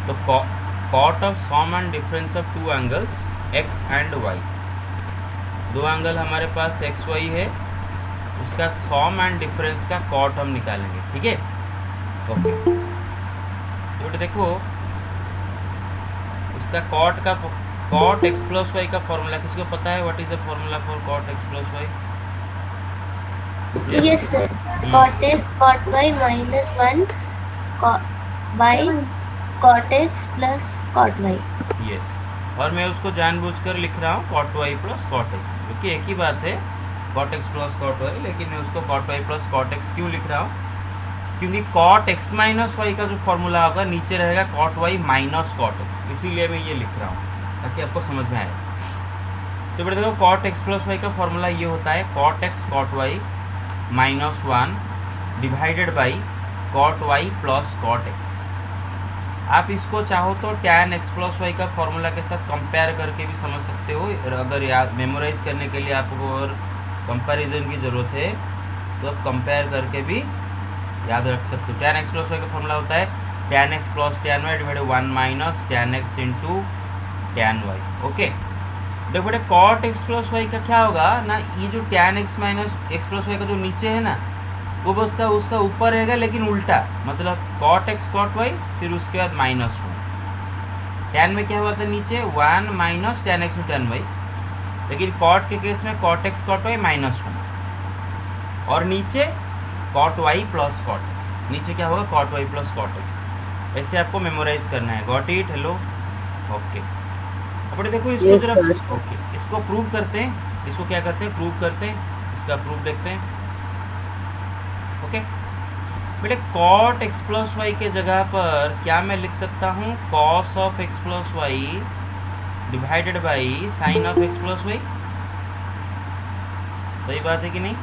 तो cot of sum and difference of two angles x and y, दो angle हमारे पास एक्स वाई है, उसका सम एंड डिफरेंस का कॉट हम निकालेंगे, ठीक है। ओके, तो बेटा देखो उसका कॉट एक्स प्लस वाई का फॉर्मूला किसी को पता है? What is the formula for cot x plus y? Yes, sir. Cot x cot y minus 1 by cot x plus cot y. Yes, और मैं उसको जानबूझकर लिख रहा हूँ cot y plus cot x, क्योंकि एक ही बात है cot x plus cot y, लेकिन मैं उसको cot y plus cot x क्यों लिख रहा हूँ? क्योंकि कॉट एक्स माइनस वाई का जो फॉर्मूला होगा नीचे रहेगा cot y minus cot x, इसीलिए मैं ये लिख रहा हूँ ताकि आपको समझ में आए। तो बेटा देखो कॉट एक्स प्लस वाई का फॉर्मूला ये होता है cot x cot y minus 1 divided by cot y plus cot x. आप इसको चाहो तो टैन एक्स प्लस वाई का फॉर्मूला के साथ कंपेयर करके भी समझ सकते हो, अगर याद मेमोराइज करने के लिए आपको और कंपैरिजन की ज़रूरत है तो आप कंपेयर करके भी याद रख सकते हो। टैन एक्स प्लस वाई का फॉर्मूला होता है tan x plus tan y divided 1 minus tan x into tan y. Okay, देखो बेटे कॉट एक्स प्लस वाई का क्या होगा ना, ये जो tan x minus x plus y का जो नीचे है ना वो बस का उसका ऊपर रहेगा, लेकिन उल्टा, मतलब कॉट एक्स कॉट वाई फिर उसके बाद माइनस 1। टैन में क्या हुआ था नीचे 1 minus tan x tan y, लेकिन कॉट के केस में cot x cot y minus 1 और नीचे cot y plus cot x, नीचे क्या होगा cot y plus cot x. ऐसे आपको मेमोराइज करना है। Got it? Hello, okay. अब देखो इसको Yes, जरा, sir. ओके इसको प्रूव करते हैं, इसको क्या करते हैं प्रूव करते हैं, इसका प्रूफ देखते हैं। ओके बेटे कॉट एक्स प्लस वाई के जगह पर क्या मैं लिख सकता हूँ cos of x plus y divided by sine of x plus y, सही बात है कि नहीं?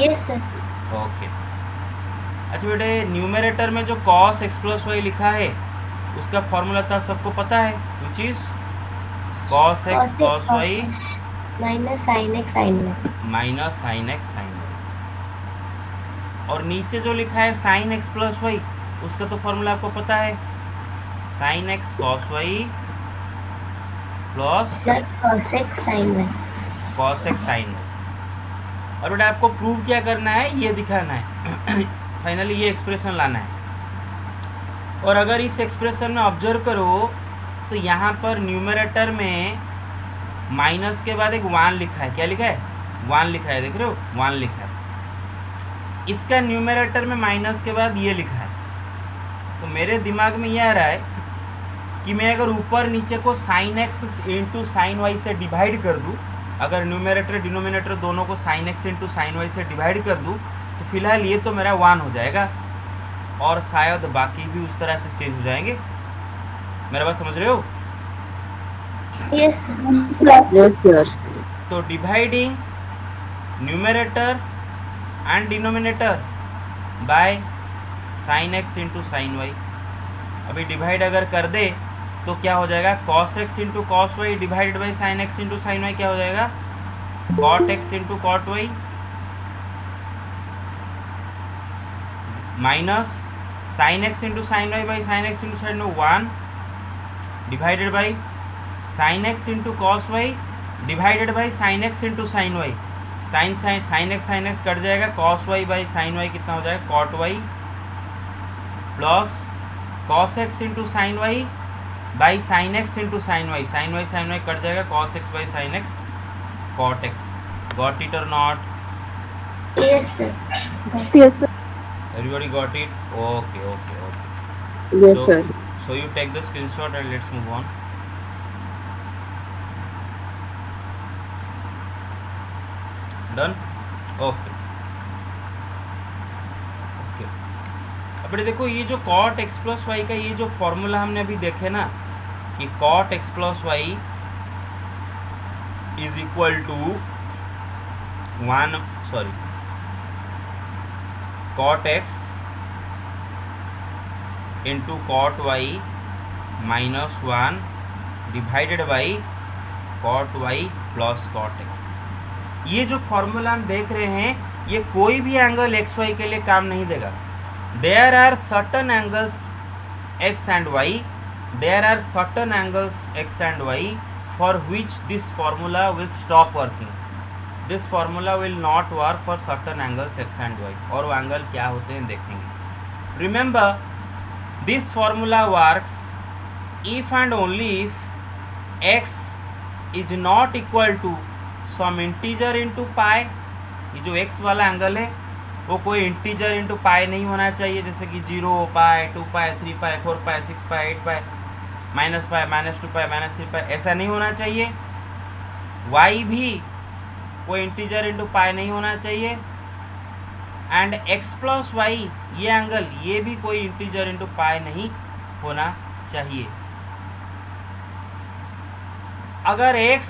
Yes, sir. ओके, अच्छा बेटे न्यूमरेटर में जो कॉस एक्स प्लस वाई लिखा है उसका फॉर्मूला तो आप सबको पता है, which is cos x Cos x cos cos y y minus sin x sin y. Minus sine x sine y, और नीचे जो लिखा है साइन एक्स प्लस वाई उसका तो फॉर्मूला आपको पता है sine x cos y plus Plus cos x sin y. Cos x sine y. और बेटा आपको प्रूव क्या करना है, ये दिखाना है फाइनली ये एक्सप्रेशन लाना है। और अगर इस एक्सप्रेशन में ऑब्जर्व करो तो यहाँ पर न्यूमरेटर में माइनस के बाद एक 1 लिखा है, क्या लिखा है 1 लिखा है, देख रहे हो 1 लिखा है। इसका न्यूमरेटर में माइनस के बाद ये लिखा है, तो मेरे दिमाग में ये आ रहा है कि मैं अगर ऊपर नीचे को sine x into sine y से डिवाइड कर दूँ, अगर न्यूमरेटर डिनोमिनेटर दोनों को sine x into sine y से डिवाइड कर दूँ तो फिलहाल ये तो मेरा 1 हो जाएगा और शायद बाकी भी उस तरह से चेंज हो जाएंगे। मेरा बात समझ रहे हो? Yes, sir. Yes, sir. तो dividing numerator and denominator by sine x into sine y, अभी डिवाइड अगर कर दे तो क्या हो जाएगा cos x into cos y divided by sine x into sine y, क्या हो जाएगा cot x into cot y minus sine x into sine y by sine x into sine y 1 divided by sine x into cos y divided by sine x into sine Y, sign x cut जाएगा, cos y by sine y कितना हो जाएगा cot y plus cos x into sine y by sine x into sine y cut जाएगा, cos x by sine x cot x. Got it और not? Yes, sir. Yes, sir. Everybody got it? Okay okay okay, Yes, sir. so you take the screenshot and let's move on. Done? Okay. Okay. अब देखो ये जो cot x plus y का ये जो formula हमने अभी देखे ना कि cot x plus y is equal to 1 sorry cot x into cot y minus 1 divided by cot y plus cot x. ये जो फॉर्मूला हम देख रहे हैं ये कोई भी एंगल एक्स वाई के लिए काम नहीं देगा। There are certain angles x and y there are certain angles x and y for which this formula will stop working. This formula will not work for certain angles x and y. और वो angle क्या होते हैं देखेंगे. Remember, this formula works if and only if x is not equal to some integer into pi. ये जो x वाला angle है वो कोई इंटीजर इंटू पाई नहीं होना चाहिए, जैसे कि 0 पाई 2 पाई 3 पाई 4 पाई 6 पाई 8 पाई माइनस 2 पाई माइनस 3 पाई, ऐसा नहीं होना चाहिए. y भी कोई इंटीजर इंटू पाई नहीं होना चाहिए. एंड x प्लस वाई ये एंगल ये भी कोई इंटीजर इंटू पाई नहीं होना चाहिए. अगर x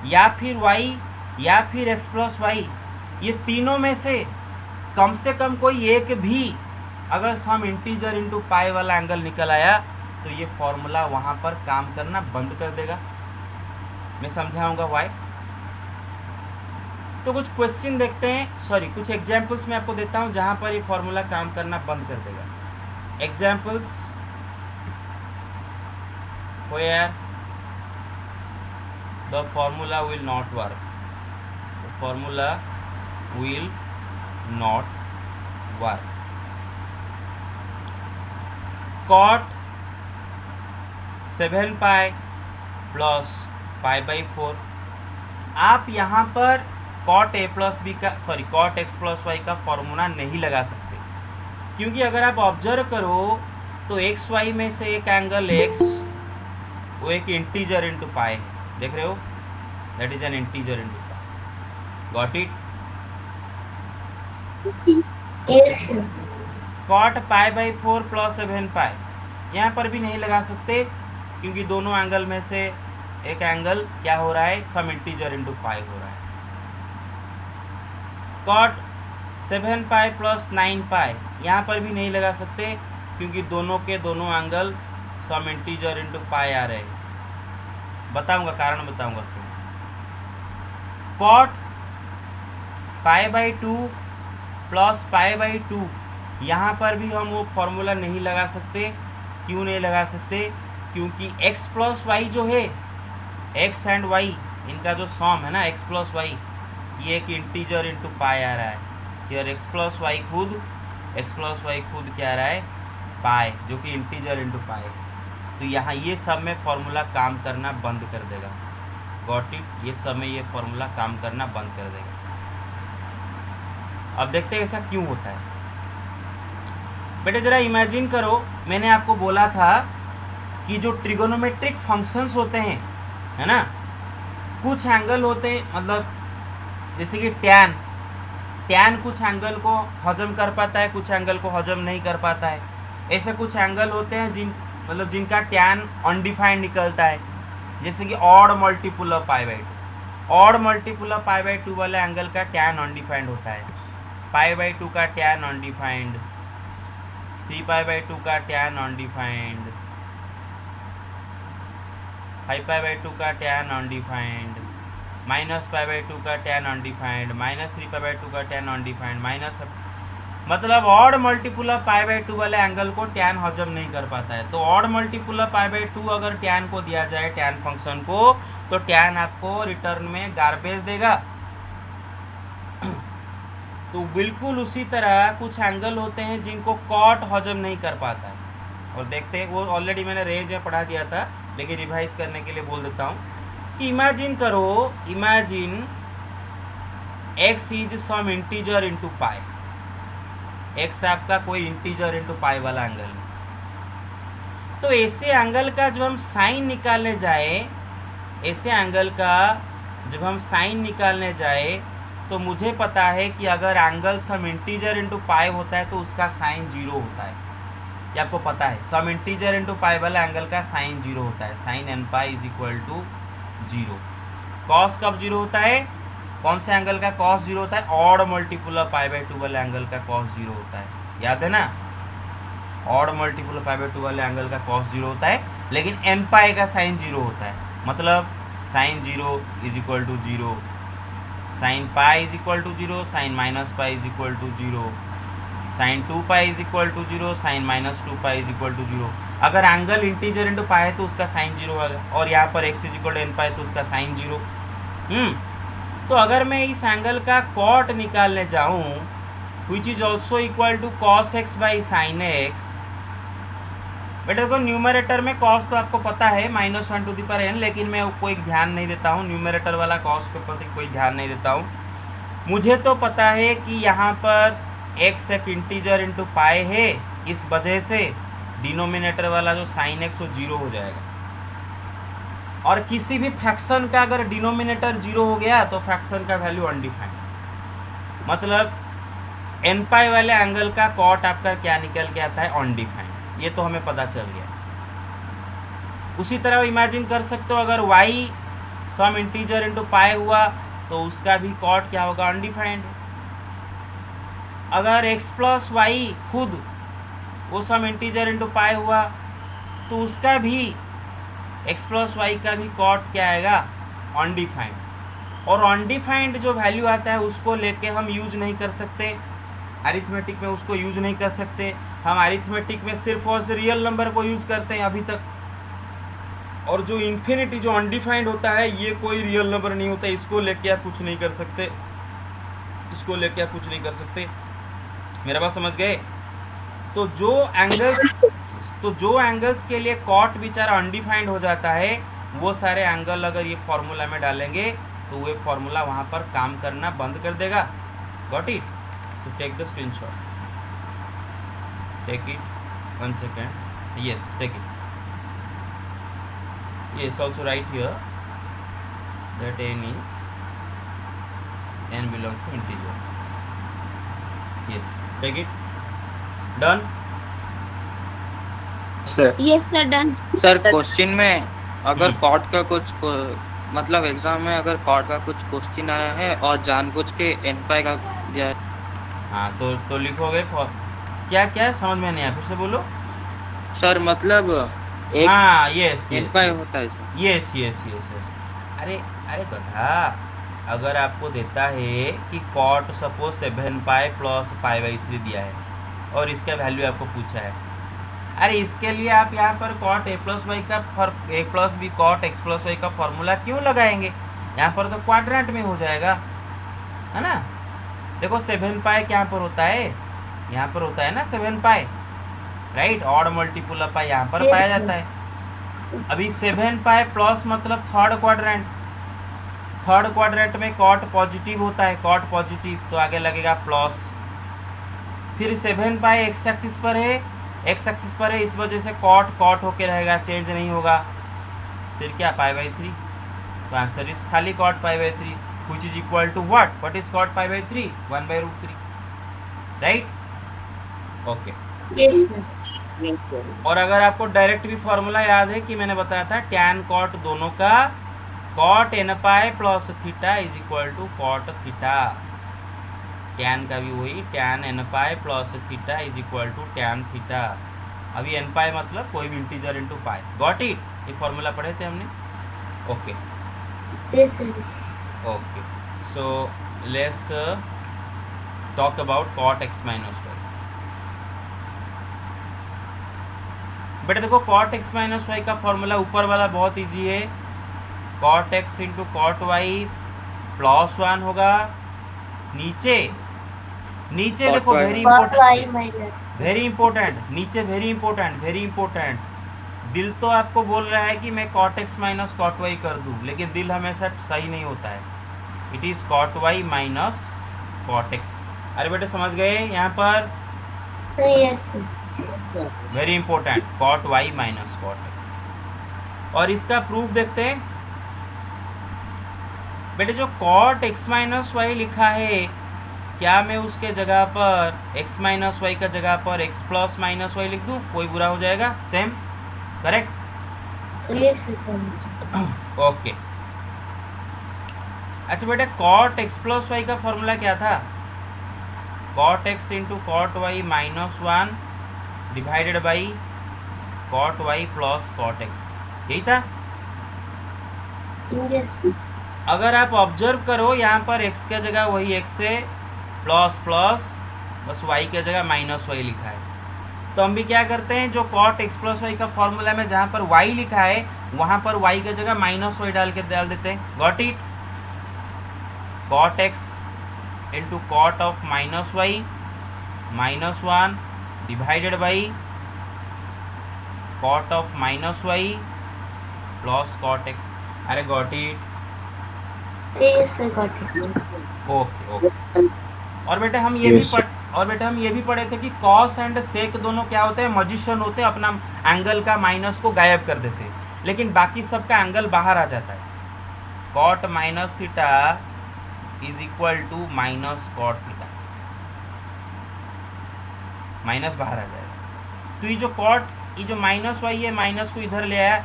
या फिर y या फिर x प्लस वाई ये तीनों में से कम कोई एक भी अगर सम इंटीजर इंटू पाई वाला एंगल निकल आया तो ये फॉर्मूला वहाँ पर काम करना बंद कर देगा. मैं समझाऊंगा वाई. तो कुछ क्वेश्चन देखते हैं, सॉरी कुछ एग्जाम्पल्स मैं आपको देता हूँ जहाँ पर ये फॉर्मूला काम करना बंद कर देगा. Examples where the formula will not work. The formula will not work. Cot 7 pi plus pi by 4. आप यहाँ पर cot a प्लस बी का cot x प्लस वाई का फॉर्मूला नहीं लगा सकते, क्योंकि अगर आप ऑब्जर्व करो तो एक्स वाई में से एक एंगल x वो एक इंटीजर इंटू पाई है. देख रहे हो, that is an integer into pi. Got it? Yes, sir. Cot pi by 4 plus 7 pi यहाँ पर भी नहीं लगा सकते, क्योंकि दोनों एंगल में से एक एंगल क्या हो रहा है, सम इंटीजर इंटू पाई हो रहा है. कॉट 7 पाई प्लस 9 पाई यहाँ पर भी नहीं लगा सकते, क्योंकि दोनों के दोनों angle some integer into pi आ रहे हैं. बताऊंगा, कारण बताऊंगा क्यों. Cot pi by 2 plus pi by 2 यहाँ पर भी हम वो फॉर्मूला नहीं लगा सकते. क्यों नहीं लगा सकते? क्योंकि x प्लस वाई जो है, x एंड y इनका जो सम है ना, x प्लस वाई ये एक इंटीजर इंटू पाई आ रहा है. यार x प्लस वाई खुद क्या आ रहा है, पाई, जो कि इंटीजर इंटू पाई. तो यहाँ ये सब में फॉर्मूला काम करना बंद कर देगा. Got it? ये सब में ये फॉर्मूला काम करना बंद कर देगा. अब देखते हैं ऐसा क्यों होता है. बेटे ज़रा इमेजिन करो, मैंने आपको बोला था कि जो ट्रिगोनोमेट्रिक फंक्शंस होते हैं, है ना, कुछ एंगल होते हैं, मतलब जैसे कि टैन कुछ एंगल को हजम कर पाता है, कुछ एंगल को हजम नहीं कर पाता है. ऐसे कुछ एंगल होते हैं जिनका टैन अनडिफाइंड निकलता है, जैसे कि odd multiple of pi by 2. Odd multiple of pi by 2 वाले एंगल का टैन अनडिफाइंड होता है. पाई बाई 2 का टैन अनडिफाइंड, 3 पाई बाई 2 का टैन अनडिफाइंड, 5 पाई बाई 2 का tan undefined, minus pi by 2 का tan undefined, minus 3 pi by 2 का tan undefined, मतलब odd multiple of pi by 2 वाले एंगल को टैन हजम नहीं कर पाता है. तो odd multiple of pi by 2 अगर टैन को दिया जाए, टैन फंक्शन को, तो टैन आपको रिटर्न में गार्बेज देगा. तो बिल्कुल उसी तरह कुछ एंगल होते हैं जिनको कॉट हजम नहीं कर पाता है. और देखते हैं, वो ऑलरेडी मैंने रेंज में पढ़ा दिया था, लेकिन रिवाइज करने के लिए बोल देता हूँ कि इमेजिन करो, imagine x is some integer into pi. x आपका कोई इंटीजर इंटू पाई वाला एंगल है. तो ऐसे एंगल का जब हम साइन निकालने जाए, ऐसे एंगल का जब हम साइन निकालने जाए, तो मुझे पता है कि अगर angle some integer into pi होता है तो उसका साइन 0 होता है. ये आपको पता है, सम इंटीजर इंटू पाई वाला एंगल का साइन 0 होता है. Sine N pi is equal to 0. Cos कब 0 होता है? कौन से एंगल का कॉस 0 होता है? Odd multiple of pi by 2 वाले एंगल का कॉस 0 होता है. याद है ना, odd multiple of pi by 2 वाले एंगल का कॉस 0 होता है, लेकिन एन पाई का साइन 0 होता है. मतलब sine 0 is equal to 0, sine pi is equal to 0, sine minus pi is equal to 0, sine 2 pi is equal to 0, sine minus 2 pi is equal to 0. अगर एंगल इंटीजर इंटू पाई है तो उसका sign 0 होगा, और यहाँ पर x is equal to n pi तो उसका साइन 0। तो अगर मैं इस एंगल का कॉट निकालने जाऊँ which is also equal to cos x by sine x, बेटा देखो न्यूमरेटर में कॉस तो आपको पता है -1 टू द पावर n, लेकिन मैं कोई ध्यान नहीं देता हूँ न्यूमरेटर वाला कॉस के प्रति कोई ध्यान नहीं देता हूँ। मुझे तो पता है कि यहाँ पर x एक इंटीजर इंटू पाई है, इस वजह से डिनोमिनेटर वाला जो साइन एक्स वो 0 हो जाएगा। और किसी भी फ्रैक्शन का अगर डिनोमिनेटर 0 हो गया तो फ्रैक्शन का वैल्यू अनडिफाइंड, मतलब एन पाई वाले एंगल का कॉट आपका क्या निकल के आता है, अनडिफाइंड। ये तो हमें पता चल गया। उसी तरह इमेजिन कर सकते हो अगर y some integer into pi हुआ तो उसका भी कॉट क्या होगा, अनडिफाइंड। अगर x प्लस वाई खुद वो सम इंटीजर इंटू पाई हुआ तो उसका भी x प्लस वाई का भी कॉट क्या आएगा, अनडिफाइंड। और अनडिफाइंड जो वैल्यू आता है उसको लेके हम यूज नहीं कर सकते, अरिथमेटिक में उसको यूज नहीं कर सकते। हम अरिथमेटिक में सिर्फ और सिर्फ रियल नंबर को यूज करते हैं अभी तक। और जो इन्फिनिटी जो अनडिफाइंड होता है ये कोई रियल नंबर नहीं होता, इसको लेके आप कुछ नहीं कर सकते, इसको लेके आप कुछ नहीं कर सकते। मेरा बात समझ गए? तो जो एंगल्स के लिए कॉट बेचारा अनडिफाइंड हो जाता है वो सारे एंगल अगर ये फॉर्मूला में डालेंगे तो वो फॉर्मूला वहाँ पर काम करना बंद कर देगा। Got it? So take the screenshot, take it 1 second, yes, take it. Yes, also write here that n belongs to integer. Yes, take it. Done? sir. Yes sir, done. Sir question में अगर cot का कुछ मतलब exam में अगर cot का कुछ question आया है और जानबूझ के एन पाई का दिया है, हाँ तो लिखोगे क्या क्या समझ में नहीं आया, फिर से बोलो। सर मतलब हाँ यस एन यस पाई होता है sir. Yes yes yes yes. अरे अरे गधा, अगर आपको देता है कि कॉट सपोज 7 पाई प्लस पाई/3 दिया है और इसका वैल्यू आपको पूछा है, अरे इसके लिए आप यहाँ पर कॉट a प्लस वाई का a plus b cot x plus y का फॉर्मूला क्यों लगाएंगे? यहाँ पर तो क्वाड्रेंट में हो जाएगा, है ना। देखो 7 पाई यहाँ पर होता है, यहाँ पर होता है ना 7 पाई, राइट। ऑड मल्टीपुल ऑफ पाई यहाँ पर Yes, पाया sir. जाता है। अभी 7 पाई प्लस मतलब थर्ड क्वाड्रेंट में कॉट पॉजिटिव होता है, कॉट पॉजिटिव तो आगे लगेगा प्लस। फिर 7 पाई एक्स एक्सिस पर है, इस वजह से कॉट होके रहेगा, चेंज नहीं होगा। फिर क्या पाई/3, तो आंसर इज खाली कॉट पाई/3 which is equal to what is cot पाई/3, 1/√3, राइट। ओके। Yes sir. और अगर आपको डायरेक्ट भी फॉर्मूला याद है कि मैंने बताया था टैन कॉट दोनों का cot n pi plus theta is equal to cot theta. Tan का भी वही tan n pi plus theta is equal to tan theta. अभी n पाई मतलब कोई भी integer into pi. Got it? ये फॉर्मूला पढ़े थे हमने। Okay Yes sir. Okay, so let's talk about cot x minus y. बेटा देखो कॉट x माइनस वाई का फॉर्मूला ऊपर वाला बहुत इजी है, cot x into cot y plus 1 होगा। नीचे Cot देखो y. Very Cot y important, minus. Very important, नीचे वेरी इंपॉर्टेंट। दिल तो आपको बोल रहा है कि मैं cot x minus cot y कर दूं, लेकिन दिल हमेशा सही नहीं होता है। It is cot y minus cot x। अरे बेटे समझ गए यहाँ पर? Yes sir. Very important, cot y minus cot x। और इसका प्रूफ देखते हैं। बेटे जो कॉट x माइनस वाई लिखा है, क्या मैं उसके जगह पर x माइनस वाई का जगह पर x प्लस माइनस वाई लिख दूँ? कोई बुरा हो जाएगा? Same, correct? Yes sir. Okay. अच्छा बेटा कॉट x प्लस वाई का फॉर्मूला क्या था? Cot x into cot y minus 1 divided by cot y plus cot x, यही था। Yes sir. अगर आप ऑब्जर्व करो यहाँ पर x के जगह वही x है, प्लस बस y के जगह माइनस वाई लिखा है। तो हम भी क्या करते हैं, जो कॉट एक्स प्लस वाई का फॉर्मूला में जहाँ पर वाई लिखा है वहाँ पर वाई की जगह माइनस वाई डाल देते हैं. Got it. Cot x into cot of minus y minus 1 divided by cot of minus y plus cot x. अरे got it. Yes, sir, got it. Okay okay. Yes, sir. और बेटे हम ये भी पढ़े थे कि कॉस एंड सेक दोनों क्या होते हैं, मजिशियन होते हैं, अपना एंगल का माइनस को गायब कर देते हैं, लेकिन बाकी सबका एंगल बाहर आ जाता है. Cot minus theta is equal to minus cot theta, minus बाहर आ जाएगा. तो ये जो माइनस वाई है, माइनस को इधर ले आया,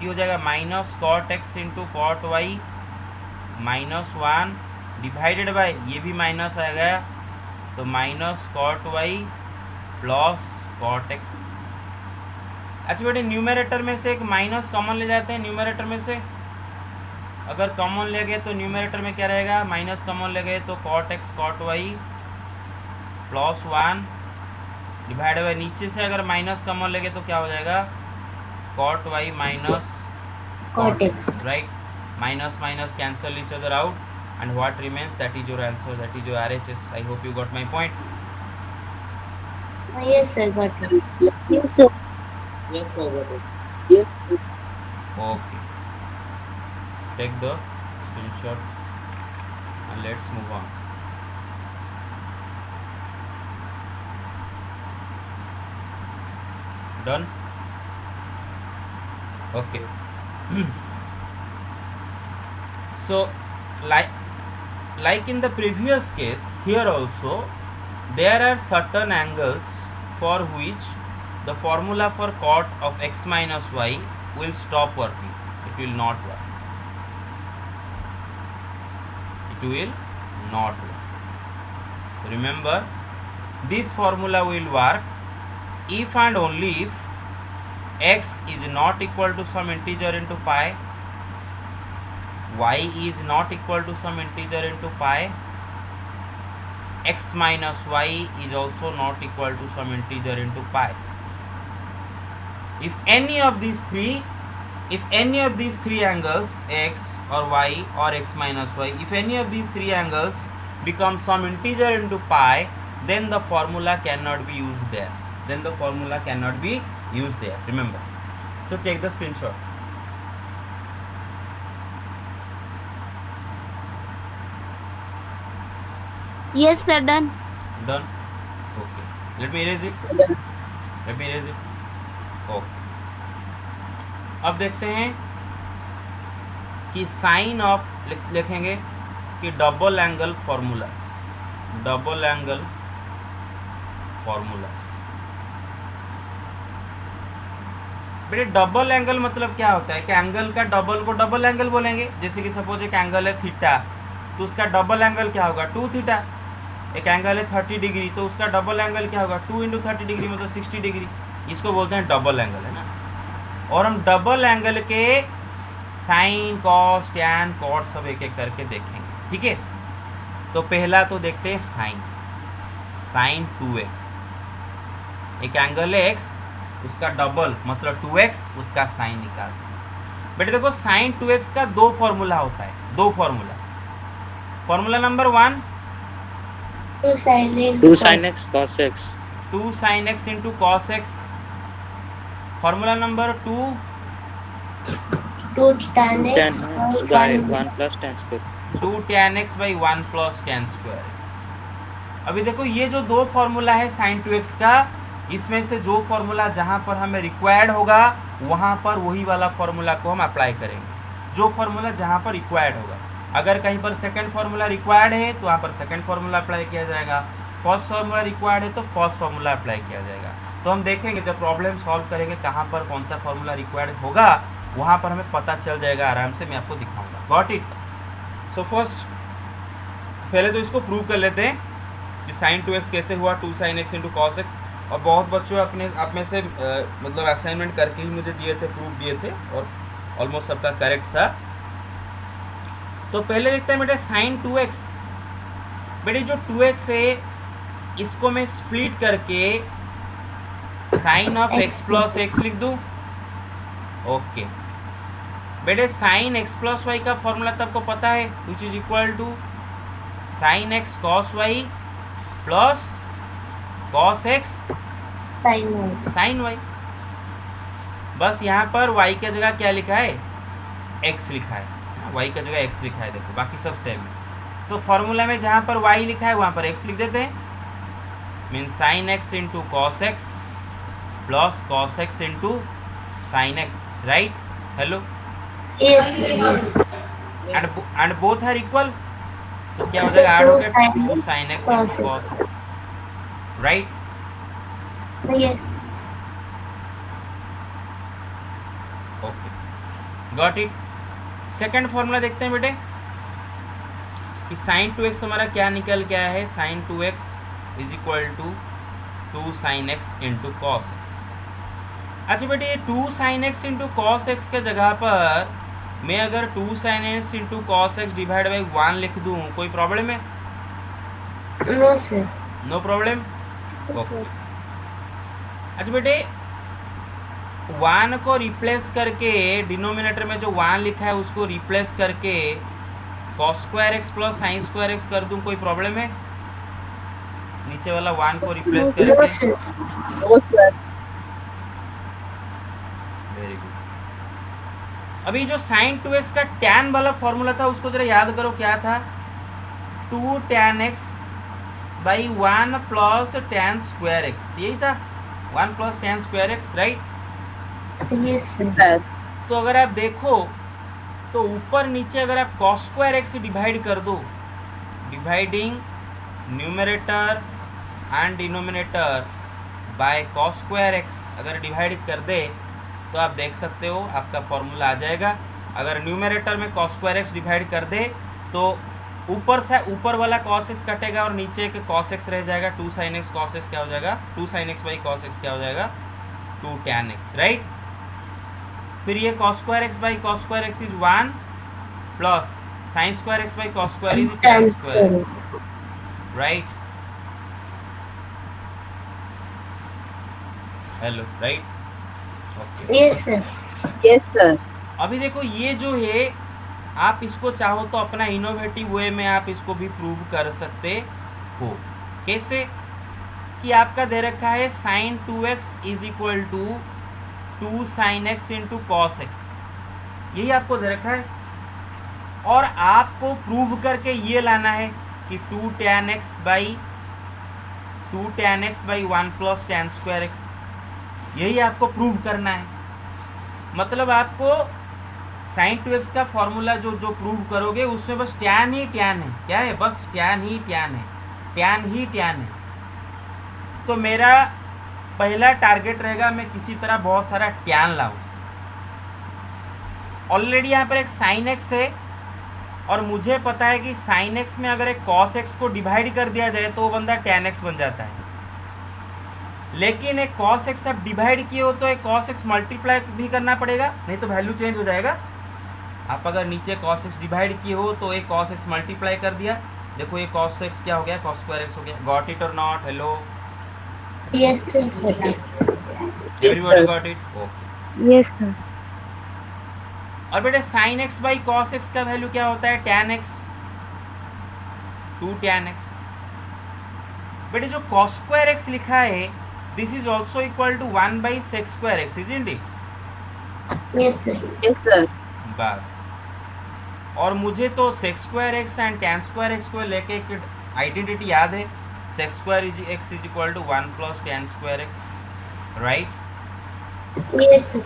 ये हो जाएगा minus cot x into cot y minus 1 divided by, ये भी माइनस आ गया, तो minus cot y plus cot x. अच्छा बेटे, न्यूमरेटर में से एक माइनस कॉमन ले जाते हैं. न्यूमरेटर में से अगर कॉमन ले गए तो न्यूमरेटर में क्या रहेगा, माइनस कॉमन ले गए तो cot x cot y plus 1 divide by, नीचे से अगर माइनस कॉमन ले गए तो क्या हो जाएगा, cot y minus Cot x. Right. Minus minus cancel each other out and what remains, that is your answer, that is your RHS. I hope you got my point. Yes, sir, got it. Yes, sir. Yes, sir. Yes, sir. Got it. Yes, sir. Okay, take the screenshot and let's move on. Done. Okay. So like in the previous case, here also there are certain angles for which the formula for cot of x minus y will stop working. It will not work. It will not work. Remember, this formula will work if and only if x is not equal to some integer into pi, y is not equal to some integer into pi, x minus y is also not equal to some integer into pi. If any of these three angles, x or y or x minus y, if any of these three angles become some integer into pi, then the formula cannot be used there. Remember. So take the screenshot. Yes, sir, done. Done. Okay. Let me erase it. Yes, sir. Done. Okay. अब देखते हैं कि sign of लिखेंगे कि double angle formulas. बेटे double angle मतलब क्या होता है कि एंगल का डबल को डबल एंगल बोलेंगे. जैसे कि सपोज एक एंगल है थीटा, तो उसका डबल एंगल क्या होगा, 2 थीटा. एक एंगल है 30 डिग्री, तो उसका डबल एंगल क्या होगा, 2 इंटू 30 डिग्री मतलब 60 डिग्री. इसको बोलते हैं डबल एंगल, है ना. और हम डबल एंगल के साइन कॉस टैन कॉट सब एक एक करके देखेंगे. ठीक है, तो पहला तो देखते हैं साइन 2x. एक एंगल है x, उसका डबल मतलब 2x, उसका साइन निकालते हैं. बेटे देखो, साइन 2x का दो फॉर्मूला होता है, formula number 1 2 sin x cos x. 2 sin x into cos x. Formula number 2 2 tan x by 1 plus tan square. 2 tan x by 1 plus tan square x. अभी देखो, ये जो दो फॉर्मूला है साइन 2x का, इसमें से जो फॉर्मूला जहाँ पर हमें रिक्वायर्ड होगा वहाँ पर वही वाला फॉर्मूला को हम अप्लाई करेंगे. जो फॉर्मूला जहाँ पर रिक्वायर्ड होगा, अगर कहीं पर सेकंड फार्मूला रिक्वायर्ड है तो वहाँ पर सेकंड फार्मूला अप्लाई किया जाएगा. फर्स्ट फार्मूला रिक्वायर्ड है तो फर्स्ट फार्मूला अप्लाई किया जाएगा. तो हम देखेंगे जब प्रॉब्लम सॉल्व करेंगे कहाँ पर कौन सा फार्मूला रिक्वायर्ड होगा, वहाँ पर हमें पता चल जाएगा आराम से. मैं आपको दिखाऊंगा. Got it. सो फर्स्ट पहले तो इसको प्रूव कर लेते हैं कि साइन 2x कैसे हुआ, 2 sin x into cos x. और बहुत बच्चों आप में से मतलब असाइनमेंट करके ही मुझे दिए थे, प्रूफ दिए थे, और ऑलमोस्ट सबका करेक्ट था. तो पहले देखते हैं बेटे साइन 2x. बेटे जो 2x है इसको मैं स्प्लिट करके sine of X x plus x लिख दूं? ओके बेटे, साइन एक्स प्लस वाई का फॉर्मूला तो आपको पता है, which is equal to sine x cos y plus cos x sin y. Sine y. बस यहाँ पर y की जगह क्या लिखा है? x लिखा है, y की जगह x लिखा है, देखो बाकी सब सेम है। तो फॉर्मूला में जहाँ पर y लिखा है वहाँ पर x लिख देते हैं, mean sine x into cos x plus cos x into sine x, right? Hello, Yes, sir. Yes. And both are equal, तो क्या हो So, जाएगा? ऐड हो 2 गया sin 2 x sine x cos into cos x, right? Yes. Okay got it. Second formula देखते हैं बेटे कि साइन 2x हमारा क्या निकल गया है? Sine 2x is equal to 2 sine x into cos x. अच्छा बेटे, ये 2 sine x into cos x के जगह पर मैं अगर 2 sine x into cos x divide by 1 लिख दूँ, कोई प्रॉब्लम है? No, sir. No problem. Okay अच्छा बेटे, 1 को रिप्लेस करके डिनोमिनेटर में जो 1 लिखा है उसको रिप्लेस करके cos square x plus sine square x कर दूं, कोई प्रॉब्लम है? नीचे वाला 1 को रिप्लेस No, करके, sir. No, sir. Very good. अभी जो साइन 2x का tan वाला फॉर्मूला था उसको जरा याद करो, क्या था? 2 tan x by 1 plus tan square x, यही था, 1 plus tan square x, right? Yes, sir. Sir. तो अगर आप देखो तो ऊपर नीचे अगर आप cos स्क्वायर एक्स से डिवाइड कर दो, dividing numerator and denominator bye cos square x अगर डिवाइड कर दे तो आप देख सकते हो आपका फॉर्मूला आ जाएगा। अगर न्यूमरेटर में cos स्क्वायर एक्स डिवाइड कर दे तो ऊपर से ऊपर वाला cos x कटेगा और नीचे के cos x रह जाएगा। 2 sin x cos x क्या हो जाएगा? 2 sin x by cos x क्या हो जाएगा? 2 tan x, राइट? फिर ये cos square x by cos square x is 1 plus sine square x by cos square is tan Tan square, square. Right? Hello, right? Okay Yes, sir. Yes, sir. अभी देखो ये जो है, आप इसको चाहो तो अपना इनोवेटिव वे में आप इसको भी प्रूव कर सकते हो। कैसे? कि आपका दे रखा है sine 2x is equal to 2 sine x into cos x, यही आपको दे रखा है, और आपको प्रूव करके ये लाना है कि 2 tan x by 1 plus tan square x, यही आपको प्रूव करना है। मतलब आपको साइन 2x का फॉर्मूला जो प्रूव करोगे उसमें बस tan ही tan है, क्या है? बस tan ही tan है, tan ही tan है। तो मेरा पहला टारगेट रहेगा मैं किसी तरह बहुत सारा tan लाऊं। ऑलरेडी यहाँ पर एक साइन एक्स है और मुझे पता है कि साइन एक्स में अगर एक कॉस एक्स को डिवाइड कर दिया जाए तो वो बंदा tan एक्स बन जाता है। लेकिन एक कॉस एक्स आप डिवाइड किए हो तो एक कॉस एक्स मल्टीप्लाई भी करना पड़ेगा, नहीं तो वैल्यू चेंज हो जाएगा। आप अगर नीचे कॉस एक्स डिवाइड किए हो तो एक कॉस एक्स मल्टीप्लाई कर दिया, देखो ये कॉस एक्स क्या हो गया? कॉस स्क्वायर एक्स हो गया। गॉट इट और not? Hello, Yes, sir. Everybody got it? Okay. Yes, sir. और बेटे sine x by cos x का वैल्यू क्या होता है? tan x, 2 tan x. बेटे जो कॉस स्क्वायर एक्स लिखा है this is also equal to 1 by sec square x, isn't it? Yes, sir. Yes, sir. बस, और मुझे तो sec square x and tan square x को लेके एक आइडेंटिटी याद है, sec square x is equal to 1 plus tan square x, right? Yes, sir.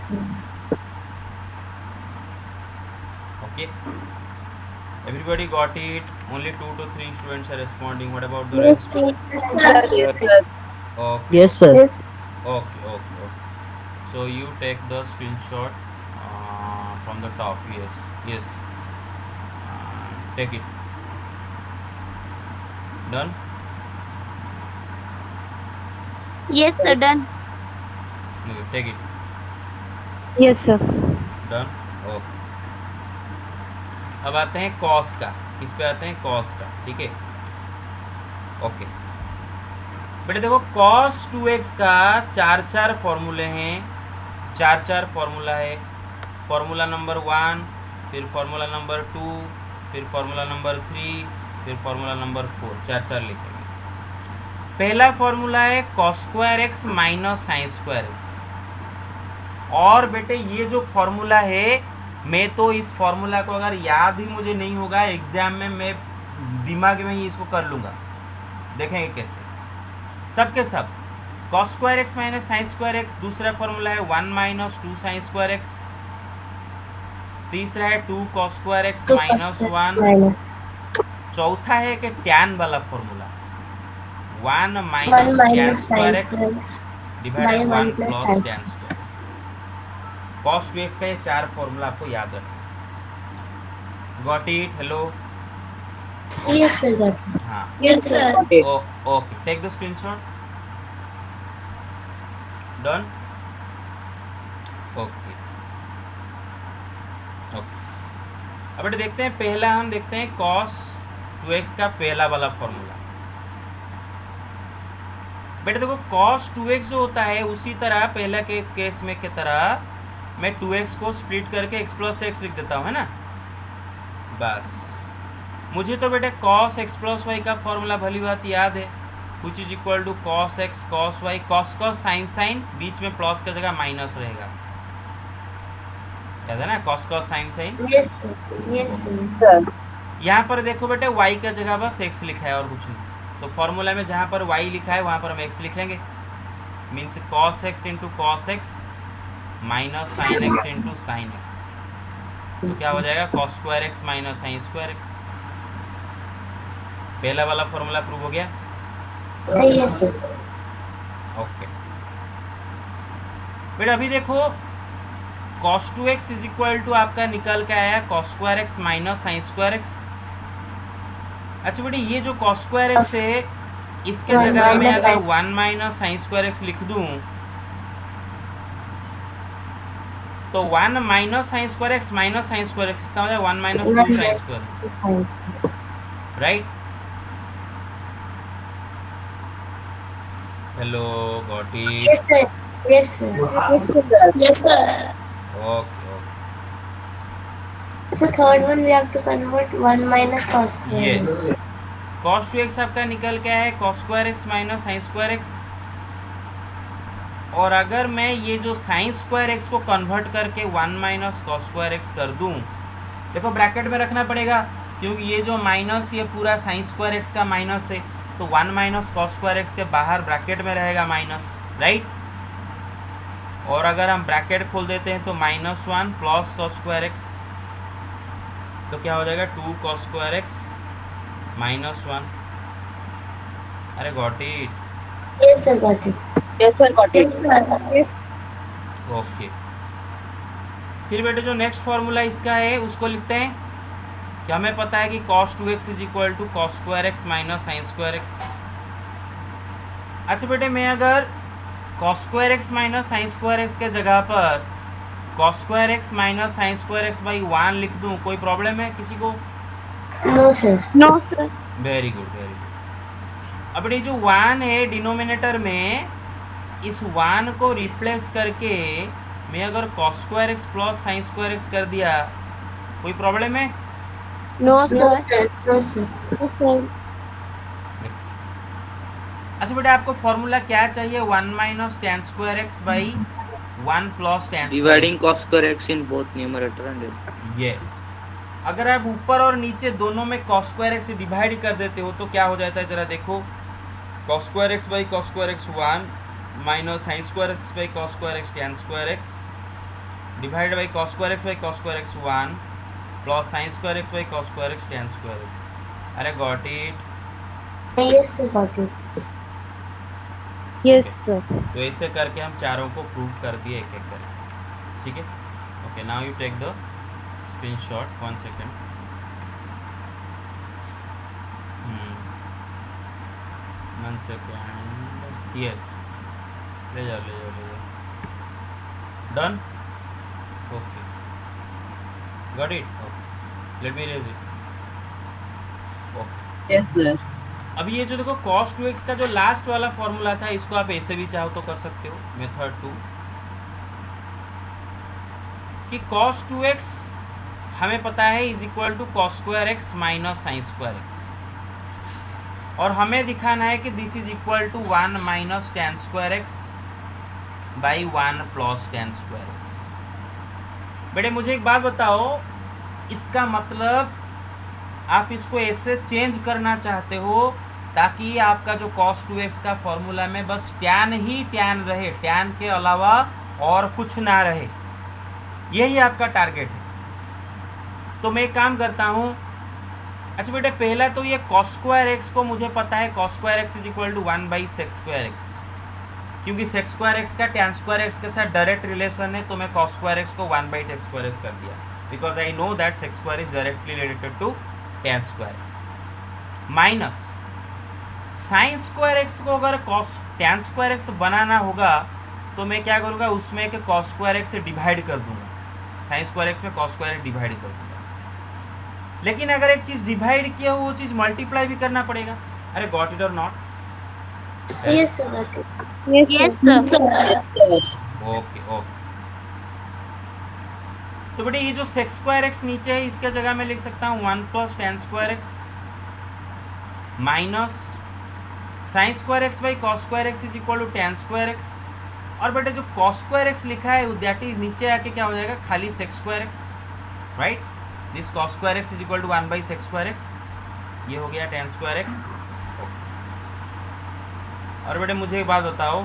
Okay, everybody got it? Only 2 to 3 students are responding. What about the rest? Yes, sir. Okay. Yes, sir. Okay. So you take the screenshot from the top. Yes. Take it. Done? Yes, sir. Done. Okay, take it. Yes, sir. Done? Okay. अब आते हैं cos का, किस पे आते हैं? Cos का, ठीक है? ओके। बेटे देखो cos 2x का चार फॉर्मूले हैं, चार फॉर्मूला है। फॉर्मूला नंबर 1, फिर फॉर्मूला नंबर 2, फिर फॉर्मूला नंबर 3, फिर फॉर्मूला नंबर 4, चार लिखेंगे। पहला फॉर्मूला है cos square x minus sine square x. और बेटे ये जो फॉर्मूला है, मैं तो इस फॉर्मूला को अगर याद ही मुझे नहीं होगा एग्जाम में, मैं दिमाग में ही इसको कर लूँगा। देखेंगे कैसे, सब के सब cos square x minus sine square x. दूसरा फॉर्मूला है 1 माइनस 2 साइन स्क्वायर एक्स। तीसरा है 2 cos स्क्वायर एक्स माइनस 1। चौथा है कि टैन वाला formula 1 minus tan square x divided 1 plus tan square x. cos 2x का ये चार फॉर्मूला आपको याद रखना। Got it? Hello? Yes, sir. Got it. हाँ, Yes, sir. Okay. Okay, take the screenshot. Done? Okay okay. अब बेटे देखते हैं, पहला हम देखते हैं cos 2x का पहला वाला फॉर्मूला। बेटे देखो cos 2x जो होता है, उसी तरह पहला के केस में की तरह मैं 2x को स्प्लिट करके x प्लस एक्स लिख देता हूँ, है ना। बस मुझे तो बेटे cos x प्लस वाई का फॉर्मूला भली बात याद है, which is equal to cos x cos y cos sine, बीच में प्लस की जगह माइनस रहेगा, याद है ना, cos sine. Yes, sir. Yes, sir. Sir. यहाँ पर देखो बेटे y का जगह बस x लिखा है और कुछ नहीं, तो फॉर्मूला में जहाँ पर y लिखा है वहाँ पर हम x लिखेंगे। Means cos x into cos x minus sine x into sine x, तो क्या हो जाएगा cos square x minus sine square x. पहला वाला फॉर्मूला प्रूव हो गया। Yes, sir. ओके बेटा, अभी देखो cos 2x is equal to आपका निकल के आया cos square x minus sine square x. अच्छा बेटे, ये जो cos स्क्वायर एक्स है, इसके One जगह में minus अगर sin. 1 minus sine square x लिख दूं, तो 1 minus sine square x minus sine square x इसका हो जाएगा 1 minus 2 sine square, right? Hello, got it? Yes, sir. Yes, sir. Yes, sir. Yes, sir. Okay okay, So third one we have to convert 1 minus cos square. Yes. cos 2x आपका निकल के आया है cos square x minus sine square x. और अगर मैं ये जो साइन स्क्वायर एक्स को कन्वर्ट करके 1 माइनस कॉस स्क्वायर एक्स कर दूं, देखो ब्रैकेट में रखना पड़ेगा, क्योंकि ये जो माइनस, ये पूरा साइन स्क्वायर एक्स का माइनस है, तो 1 माइनस कॉस स्क्वायर एक्स के बाहर ब्रैकेट में रहेगा माइनस, राइट। और अगर हम ब्रैकेट खोल देते हैं तो -1 प्लस कॉस स्क्वायर एक्स, तो क्या हो जाएगा 2 कॉस स्क्वायर एक्स -1। अरे got it? Yes, sir. Got it. Yes, sir. Got it. Okay, फिर बेटे जो नेक्स्ट फॉर्मूला इसका है उसको लिखते हैं कि हमें पता है कि cos 2x is equal to cos square x minus sine square x. अच्छा बेटे, मैं अगर cos square x minus sine square x के जगह पर cos square x minus sine square x by 1 लिख दूं, कोई प्रॉब्लम है किसी को? No, sir. No, sir. Very good very good. अब बेटे जो 1 है डिनोमिनेटर में, इस 1 को रिप्लेस करके मैं अगर cos square x plus sine square x कर दिया, कोई प्रॉब्लम है? No, No, sir. sir. No, sir. Yes, sir. अच्छा बेटा, आपको फॉर्मूला क्या चाहिए? 1 minus tan square x by 1 plus tan Dividing cos square x in both numerator and denominator. Yes. अगर आप ऊपर और नीचे दोनों में cos स्क्वायर एक्स डिवाइड कर देते हो तो क्या हो जाता है, जरा देखो। cos square x by cos square x 1 minus sine square x by cos square x tan square x divide by cos square x by cos square x 1 plus sine square x by cos square x tan square x. अरे got it? Yes, sir. Got it. Yes, sir. तो ऐसे करके हम चारों को prove कर दिए एक एक करके, ठीक है। Okay, now you take the screenshot, 1 second. 1 second, yes, ले जाओ ले जाओ ले जाओ। Done? Okay, got it? Okay, let me erase it. Okay, Yes, sir. अभी ये जो देखो cos 2x का जो लास्ट वाला फॉर्मूला था, इसको आप ऐसे भी चाहो तो कर सकते हो, मेथड 2, कि cos 2x हमें पता है is equal to cos square x minus sine square x, और हमें दिखाना है कि this is equal to 1 minus tan square x by 1 plus tan square x. बेटे मुझे एक बात बताओ, इसका मतलब आप इसको ऐसे चेंज करना चाहते हो ताकि आपका जो cos 2x का फॉर्मूला में बस टैन ही टैन रहे, टैन के अलावा और कुछ ना रहे, यही आपका टारगेट है। तो मैं एक काम करता हूँ, अच्छा बेटे पहला तो ये cos स्क्वायर एक्स को मुझे पता है cos square x is equal to 1 by sec square x, क्योंकि सेक्स स्क्वायर एक्स का टैन स्क्वायर एक्स के साथ डायरेक्ट रिलेशन है, तो मैं cos स्क्वायर एक्स को 1 बाई टेक्स स्क्वायर एक्स कर दिया, because I know that sec square is directly related to tan square x, minus sine square x को अगर टैन स्क्वायर एक्स बनाना होगा तो मैं क्या करूँगा, उसमें कि cos स्क्वायर एक्स से डिवाइड कर दूंगा, साइन स्क्वायर एक्स में cos स्क्वायर एक्स डिवाइड कर दूंगा। लेकिन अगर एक चीज़ डिवाइड किया हो वो चीज़ मल्टीप्लाई भी करना पड़ेगा। अरे गॉट इट और not? Yes, sir. Got it. Yes, sir. Okay okay. तो बेटे ये जो सेक्स स्क्वायर एक्स नीचे है, इसके जगह मैं लिख सकता हूँ 1 plus tan square x minus sine square x by cos square x is equal to tan square x, और बेटे जो cos स्क्वायर एक्स लिखा है दैट इज नीचे आके क्या हो जाएगा, खाली sec square x, right. This cos square x is equal to 1 by sec square x, ये हो गया टेन स्क्वायर एक्स। और बेटे मुझे एक बात बताओ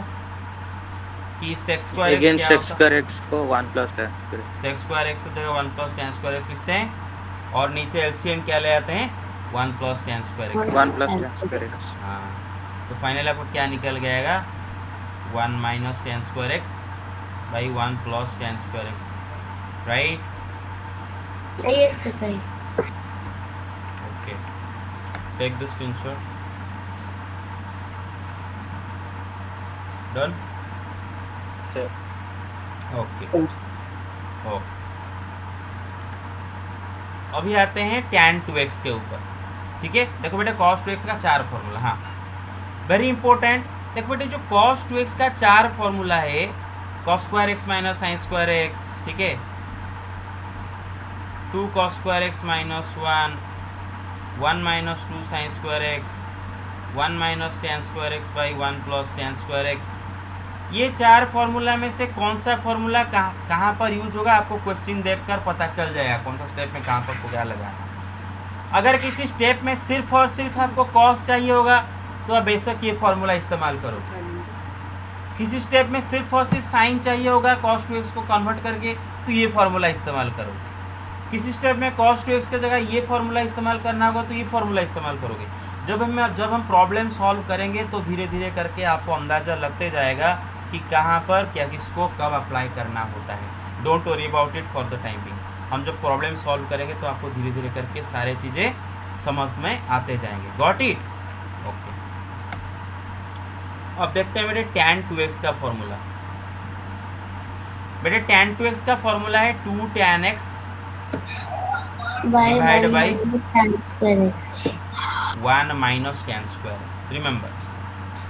कि सेक्स स्क्वायर एक्स अगेन क्या सेक्स होता है? स्क्वायर एक्स को 1 plus tan square sex square x की जगह 1 प्लस टेन स्क्वायर एक्स लिखते हैं, और नीचे एलसीएम क्या ले आते हैं, 1 plus tan square x. 1 plus tan square x. हाँ, तो फाइनल आपको क्या निकल जाएगा, 1 minus tan square x by 1 plus tan square x, right. Yes, sir. Right. Okay, take the screenshot, done. Sir okay okay. अभी आते हैं tan 2x के ऊपर, ठीक है। देखो बेटे cos 2x का 4 फॉर्मूला, हाँ वेरी इंपॉर्टेंट। देखो बेटे जो cos 2x का 4 फॉर्मूला है, cos square x minus sine square x, ठीक है, 2 cos square x minus 1 minus 2 sign square x, 1 minus tan square x by 1 plus tan square x. ये 4 फार्मूला में से कौन सा फार्मूला कहाँ पर यूज होगा, आपको क्वेश्चन देखकर पता चल जाएगा कौन सा स्टेप में कहाँ पर क्या लगाना। अगर किसी स्टेप में सिर्फ और सिर्फ आपको कॉस चाहिए होगा तो आप बेशक ये फार्मूला इस्तेमाल करो। किसी स्टेप में सिर्फ और सिर्फ साइन चाहिए होगा cos 2x को कन्वर्ट करके, तो ये फार्मूला इस्तेमाल करो। किसी स्टेप में cos 2x की जगह ये फार्मूला इस्तेमाल करना होगा तो ये फार्मूला इस्तेमाल करोगे। जब हम प्रॉब्लम सॉल्व करेंगे तो धीरे धीरे करके आपको अंदाज़ा लगते जाएगा कि कहाँ पर क्या किसको कब अप्लाई करना होता है। Don't worry about it for the time being. हम जब प्रॉब्लम सॉल्व करेंगे तो आपको धीरे धीरे करके सारे चीज़ें समझ में आते जाएंगे। Got it? ओके, अब देखते हैं बेटे tan 2x का फॉर्मूला। बेटे tan 2x का फॉर्मूला है 2 tan x divided by tan square x 1 minus tan square x. Remember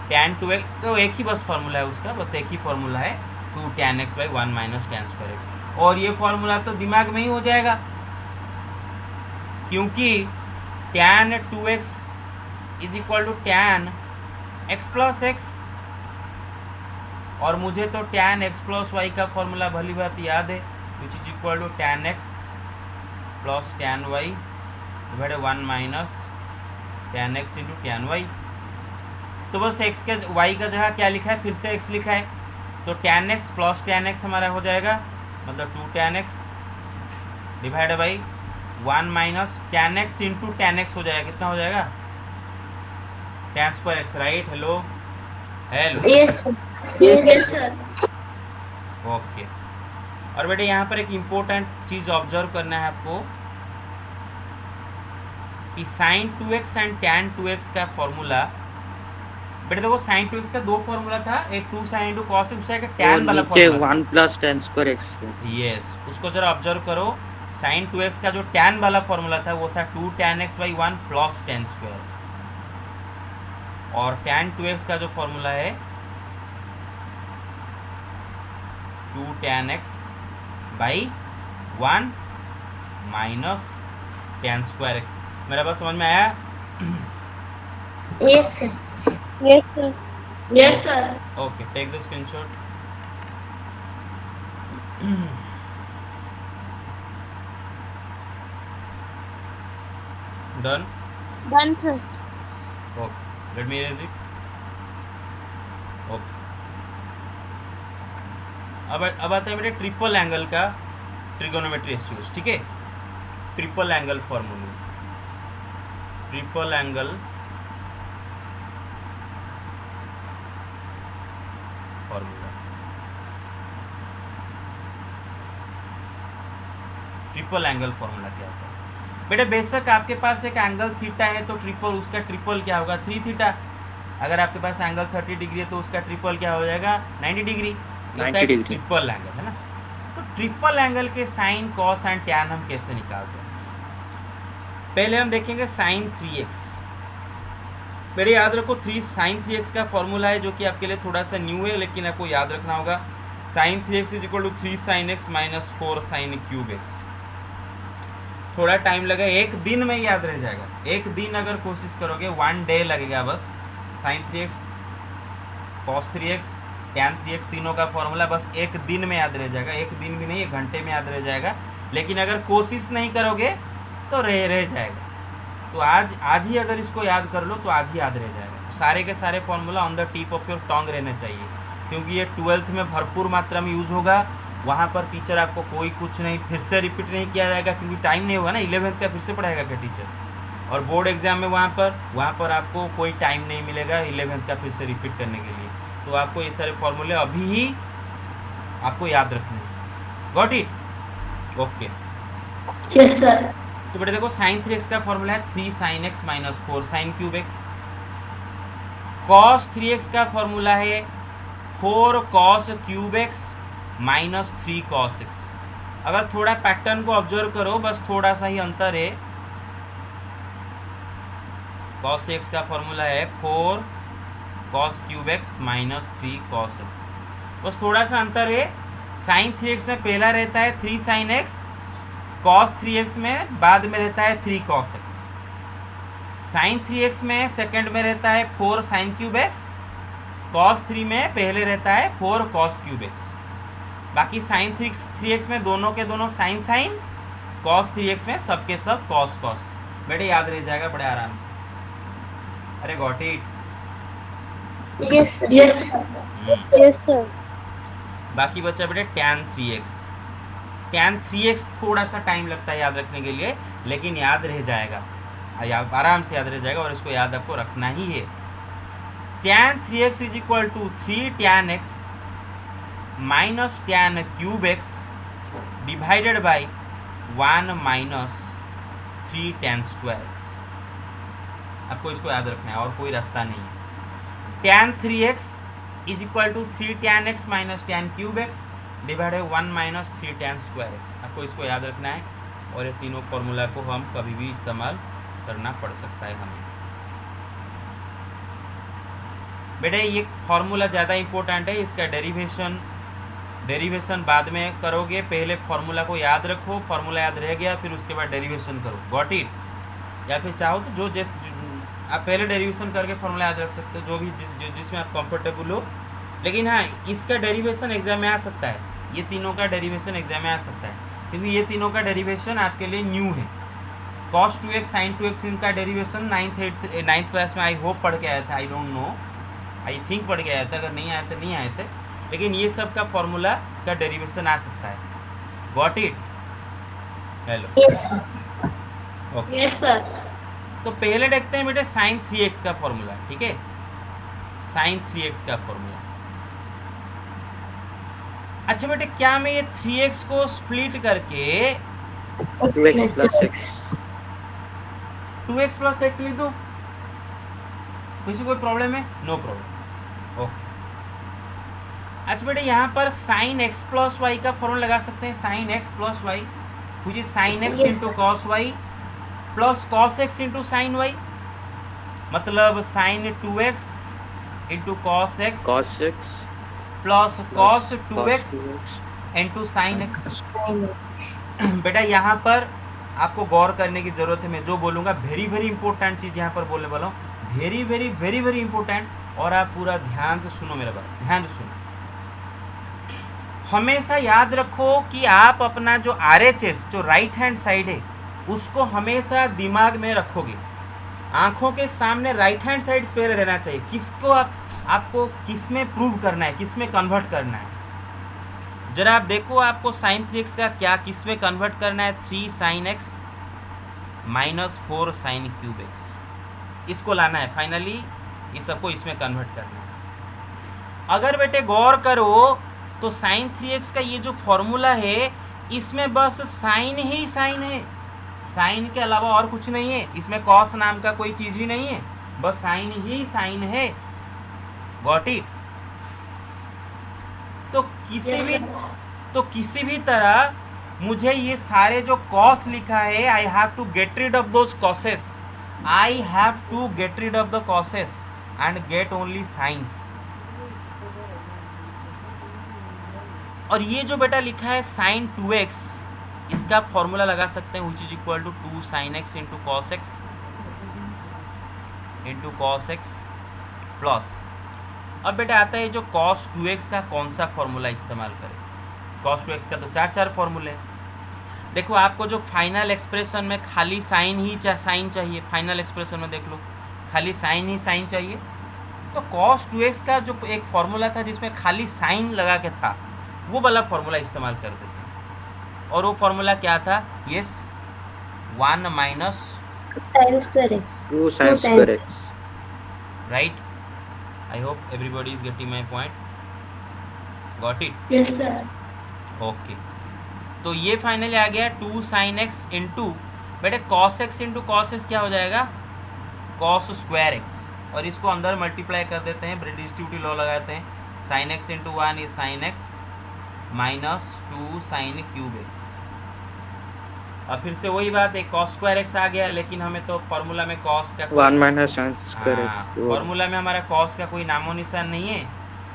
tan 2x तो एक ही बस फार्मूला है उसका, बस एक ही फार्मूला है 2 tan x by 1 minus tan square x. और ये फार्मूला तो दिमाग में ही हो जाएगा क्योंकि tan 2x is equal to tan x plus x, और मुझे तो tan x प्लस वाई का फॉर्मूला भली बात याद है, which is equal to tan x plus tan y divided 1 minus tan x into tan y। तो बस x के y का जगह क्या लिखा है, फिर से x लिखा है, तो tan x plus tan x हमारा हो जाएगा, मतलब 2 tan x divided by 1 minus tan x into tan x हो जाएगा। कितना हो जाएगा, tan square x, right. Hello hello, yes sir okay. और बेटे यहाँ पर एक इम्पोर्टेंट चीज़ ऑब्जर्व करना है आपको कि sin 2x and tan 2x का फॉर्मूला। बेटे देखो sin 2x का 2 फॉर्मूला था, एक 2 sin इंटू कॉस, दूसरा एक tan वाला नीचे formula. 1 plus tan square x. Yes, उसको जरा ऑब्जर्व करो। sin 2x का जो tan वाला फॉर्मूला था वो था 2 tan x by 1 plus tan square x. और tan 2x का जो फॉर्मूला है 2 tan x by 1 minus tan square x। मेरा बात समझ में आया? Yes, sir. Yes, sir. Yes, sir. Okay, take the screenshot. Done. Done, sir. Okay, let me erase it. Okay, अब आता है मेरे ट्रिपल एंगल का ट्रिगोनोमेट्री रेशियोज। ठीक है, triple angle formulas, triple angle formulas, triple angle formula क्या होता है बेटा? बेशक आपके पास एक एंगल थीटा है तो ट्रिपल, उसका ट्रिपल क्या होगा? 3 थीटा। अगर आपके पास एंगल 30 डिग्री है तो उसका ट्रिपल क्या हो जाएगा? 90 डिग्री। 90 डिग्री। ट्रिपल एंगल है ना। तो ट्रिपल एंगल के साइन, कॉस एंड टैन हम कैसे निकालते हैं? पहले हम देखेंगे साइन 3x। मेरे याद रखो साइन 3x का फॉर्मूला है जो कि आपके लिए थोड़ा सा न्यू है, लेकिन आपको याद रखना होगा। Sine 3x is equal to 3 sin x minus 4 sin cube x। थोड़ा टाइम लगा, एक दिन में याद रह जाएगा। एक दिन अगर कोशिश करोगे, 1 डे लगेगा बस। Sign 3x, cos 3x, tan 3x तीनों का फॉर्मूला बस एक दिन में याद रह जाएगा। एक दिन भी नहीं, 1 घंटे में याद रह जाएगा। लेकिन अगर कोशिश नहीं करोगे तो रह जाएगा। तो आज ही अगर इसको याद कर लो तो आज ही याद रह जाएगा। सारे के सारे formula on the tip of your tongue रहने चाहिए, क्योंकि ये 12th में भरपूर मात्रा में यूज़ होगा। वहाँ पर टीचर आपको कोई कुछ नहीं फिर से रिपीट नहीं किया जाएगा, क्योंकि टाइम नहीं होगा ना। 11th का फिर से पढ़ाएगा क्या टीचर? और बोर्ड एग्जाम में वहाँ पर आपको कोई टाइम नहीं मिलेगा 11th का फिर से रिपीट करने के लिए। तो आपको ये सारे फॉर्मूले अभी ही आपको याद रखने हैं। Got it? Okay. Yes, sir. तो बेटा देखो, साइन 3x का फॉर्मूला है 3 sin x minus 4 sin cube x। Cos 3x का फॉर्मूला है 4 cos cube x minus 3 cos x। अगर थोड़ा पैटर्न को ऑब्जर्व करो, बस थोड़ा सा ही अंतर है। cos 3x का फॉर्मूला है 4 cos cube x minus 3 cos x। बस थोड़ा सा अंतर है। साइन 3x में पहला रहता है 3 sin x, cos 3x में बाद में रहता है 3 cos x। साइन 3x में सेकंड में रहता है 4 sin क्यूब x, cos 3 में पहले रहता है 4 cos क्यूब x। बाकी साइन 3x में दोनों के दोनों साइन, cos 3x में सबके सब cos। बेटे याद रह जाएगा बड़े आराम से। अरे got it? Yes, sir. Yes, Yes, sir. बाकी बचा बेटे tan 3x। tan 3x थोड़ा सा टाइम लगता है याद रखने के लिए, लेकिन याद रह जाएगा, आराम से याद रह जाएगा। और इसको याद आपको रखना ही है। tan 3x is equal to 3 tan x minus tan cube x divided by 1 minus 3 tan square x। आपको इसको याद रखना है और कोई रास्ता नहीं है। tan 3x is equal to 3 tan x minus tan cube x divided 1 minus 3 tan square x। आपको इसको याद रखना है, और ये तीनों फॉर्मूला को हम कभी भी इस्तेमाल करना पड़ सकता है हमें। बेटे ये फॉर्मूला ज़्यादा इंपॉर्टेंट है, इसका डेरिवेशन बाद में करोगे। पहले फॉर्मूला को याद रखो, फॉर्मूला याद रह गया फिर उसके बाद डेरिवेशन करो। Got it? या फिर चाहो तो आप पहले डेरिवेशन करके फॉर्मूला याद रख सकते हो, जो भी जिसमें आप कंफर्टेबल हो। लेकिन हाँ, इसका डेरिवेशन एग्जाम में आ सकता है। ये तीनों का डेरिवेशन एग्जाम में आ सकता है, क्योंकि ये तीनों का डेरिवेशन आपके लिए न्यू है। cos 2x sin 2x इनका डेरिवेशन 9th क्लास में आई होप पढ़ के आया था। I don't know, I think पढ़ के आया था। अगर नहीं आया तो नहीं आए थे, लेकिन ये सब का फॉर्मूला का डेरिवेशन आ सकता है। Got it? Hello? Yes, sir. Okay. Yes, sir. तो पहले देखते हैं बेटे साइन 3x का फॉर्मूला। ठीक है, साइन 3x का फॉर्मूला। अच्छा बेटे, क्या मैं ये 3x को स्प्लिट करके 2x plus x 2x plus x लिख दो? किसी कोई प्रॉब्लम है? No problem. ओके। अच्छा बेटे, यहाँ पर साइन x प्लस वाई का फॉर्मूला लगा सकते हैं। Sine x plus y which is sine x Yes, into cos y plus cos x into sine y. मतलब sine 2x into cos x cos x plus plus cos cos 2x 2x into sine x. sin x। बेटा यहाँ पर आपको गौर करने की ज़रूरत है। मैं जो बोलूँगा वेरी वेरी इंपॉर्टेंट चीज़ यहाँ पर बोलने वाला हूँ, very very very very important, और आप पूरा ध्यान से सुनो मेरा बात, ध्यान से सुनो। हमेशा याद रखो कि आप अपना जो RHS जो राइट हैंड साइड है उसको हमेशा दिमाग में रखोगे, आंखों के सामने राइट हैंड साइड पे रहना चाहिए। किसको आपको किस में प्रूव करना है, किस में कन्वर्ट करना है, जरा आप देखो। आपको साइन 3x का क्या किस में कन्वर्ट करना है, 3 sin x minus 4 sin cube x, इसको लाना है फाइनली, इस सबको इसमें कन्वर्ट करना है। अगर बेटे गौर करो तो साइन 3x का ये जो फॉर्मूला है इसमें बस साइन ही साइन है, साइन के अलावा और कुछ नहीं है, इसमें कॉस नाम का कोई चीज़ ही नहीं है, बस साइन ही साइन है। Got it? तो किसी भी तरह मुझे ये सारे जो कॉस लिखा है, I have to get rid of those coses, I have to get rid of the coses and get only sines. और ये जो बेटा लिखा है साइन 2x, इसका फॉर्मूला लगा सकते हैं, which is equal to 2 sin x into cos x plus. अब बेटा आता है जो cos 2x का कौन सा फॉर्मूला इस्तेमाल करें। cos 2x का तो चार फॉर्मूले हैं। देखो आपको जो फाइनल एक्सप्रेशन में खाली साइन ही साइन चाहिए, फाइनल एक्सप्रेशन में देख लो खाली साइन ही साइन चाहिए, तो cos 2x का जो एक फॉर्मूला था जिसमें खाली साइन लगा के था, वो वाला फॉर्मूला इस्तेमाल कर देते हैं। और वो फॉर्मूला क्या था? Yes, 1 minus sin square x। 2 sin square x right. I hope everybody is getting my point. Got it? Yes, sir. Okay, तो ये फाइनली आ गया 2 sin x इंटू बेटे cos x into cos x क्या हो जाएगा? cos square x, और इसको अंदर मल्टीप्लाई कर देते हैं, डिस्ट्रीब्यूटिव लॉ लगाते हैं, sin x into 1 is sin x minus 2 sin cube x। और फिर से वही बात है, cos स्क्वायर x आ गया, लेकिन हमें तो फॉर्मूला में cos का 1 minus sin square x formula में हमारा cos का कोई नामो निशान नहीं है,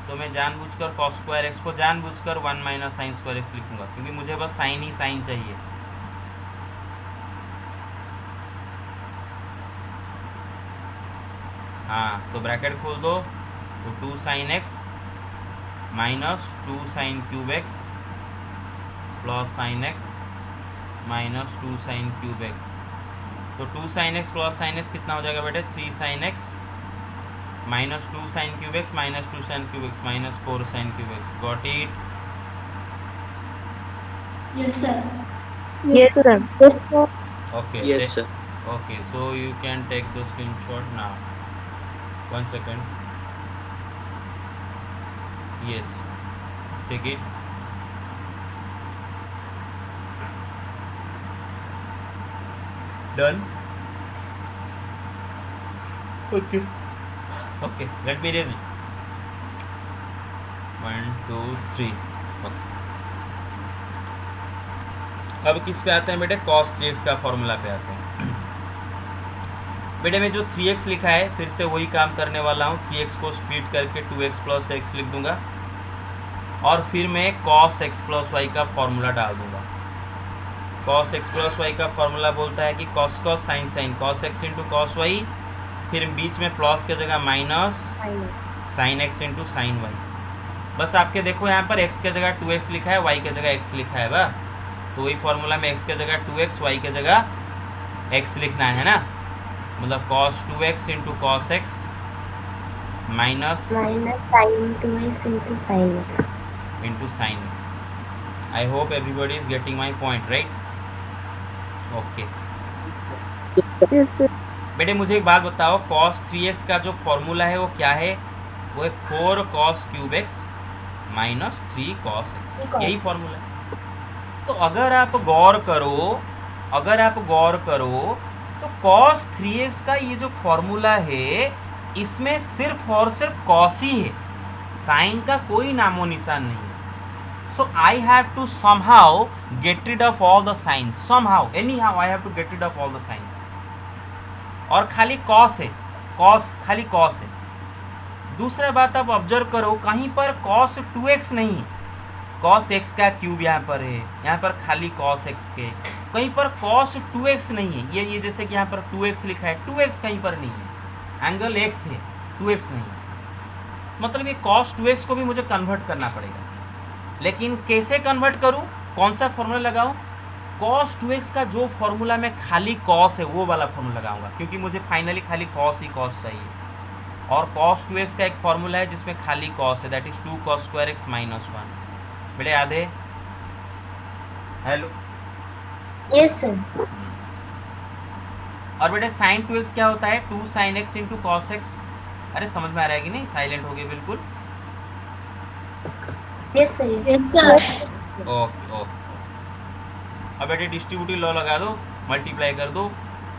तो मैं जानबूझकर cos स्क्वायर x को जानबूझकर 1 माइनस साइन स्क्वायर x लिखूंगा, क्योंकि मुझे बस साइन ही साइन चाहिए। हाँ, तो ब्रैकेट खोल दो, तो 2 sin x minus 2 sin cube x plus sin x minus 2 sin cube x। तो 2 sin x plus sin x कितना हो जाएगा बेटे? 3 sin x minus 2 sin cube x minus 2 sin cube x minus 4 sin cube x। Got it? Yes, sir. Yes, sir. Yes, sir. Okay, yes sir okay, so you can take the screenshot now. 1 second. Yes, take it. Done. Okay, let me raise it. 1 2 3. Okay. अब किस पे आते हैं बेटे? cos 3x का formula पे आते हैं। बेटे में जो 3x लिखा है, फिर से वही काम करने वाला हूँ, 3x को स्प्लिट करके 2x प्लस x लिख दूंगा, और फिर मैं cos x प्लस y का फॉर्मूला डाल दूंगा। cos x प्लस y का फॉर्मूला बोलता है कि cos cos sin sin cos x into cos y, फिर बीच में प्लस की जगह minus sin x into sin y। बस आपके देखो यहाँ पर x की जगह 2x लिखा है, y की जगह x लिखा है बा, तो वही फॉर्मूला में x की जगह 2x, y की जगह x लिखना है ना, मतलब cos 2x into cos x minus sin 2x into sin x। Into sign x। I hope everybody is getting my point, right? Okay Yes, sir. बेटे मुझे एक बात बताओ, cos 3x का जो फॉर्मूला है वो क्या है? वो है 4 cos cube x minus 3 cos x, यही फॉर्मूला है। तो अगर आप गौर करो तो cos 3x का ये जो फॉर्मूला है, इसमें सिर्फ और सिर्फ cos ही है, साइन का कोई नामो निशान नहीं है। So I have to somehow get rid of all the signs, somehow anyhow I have to get rid of all the signs, और खाली cos है, कॉस खाली कॉस है। दूसरा बात आप ऑब्जर्व करो, कहीं पर कॉस 2x नहीं है, कॉस x का क्यूब यहाँ पर है, यहाँ पर खाली कॉस x के, कहीं पर कॉस 2x नहीं है। ये जैसे कि यहाँ पर 2x लिखा है, 2x कहीं पर नहीं है, एंगल x है, 2x नहीं है, मतलब ये कॉस 2x को भी मुझे कन्वर्ट करना पड़ेगा। लेकिन कैसे कन्वर्ट करूँ, कौन सा फॉर्मूला लगाऊँ? कॉस 2x का जो फॉर्मूला में खाली कॉस है वो वाला फॉर्मूला लगाऊंगा, क्योंकि मुझे फाइनली खाली कॉस ही कॉस चाहिए। और cos 2x का एक फॉर्मूला है जिसमें खाली cos है, that is 2 cos square x minus 1। बेटे याद है? Hello, yes sir. और बेटे sin 2x क्या होता है? 2 sin x into cos x. अरे समझ में आ रहा है कि नहीं? साइलेंट हो गए बिल्कुल। Yes sir. Yes, sir. Okay okay. अब बेटे डिस्ट्रीब्यूटिव लॉ लगा दो, मल्टीप्लाई कर दो,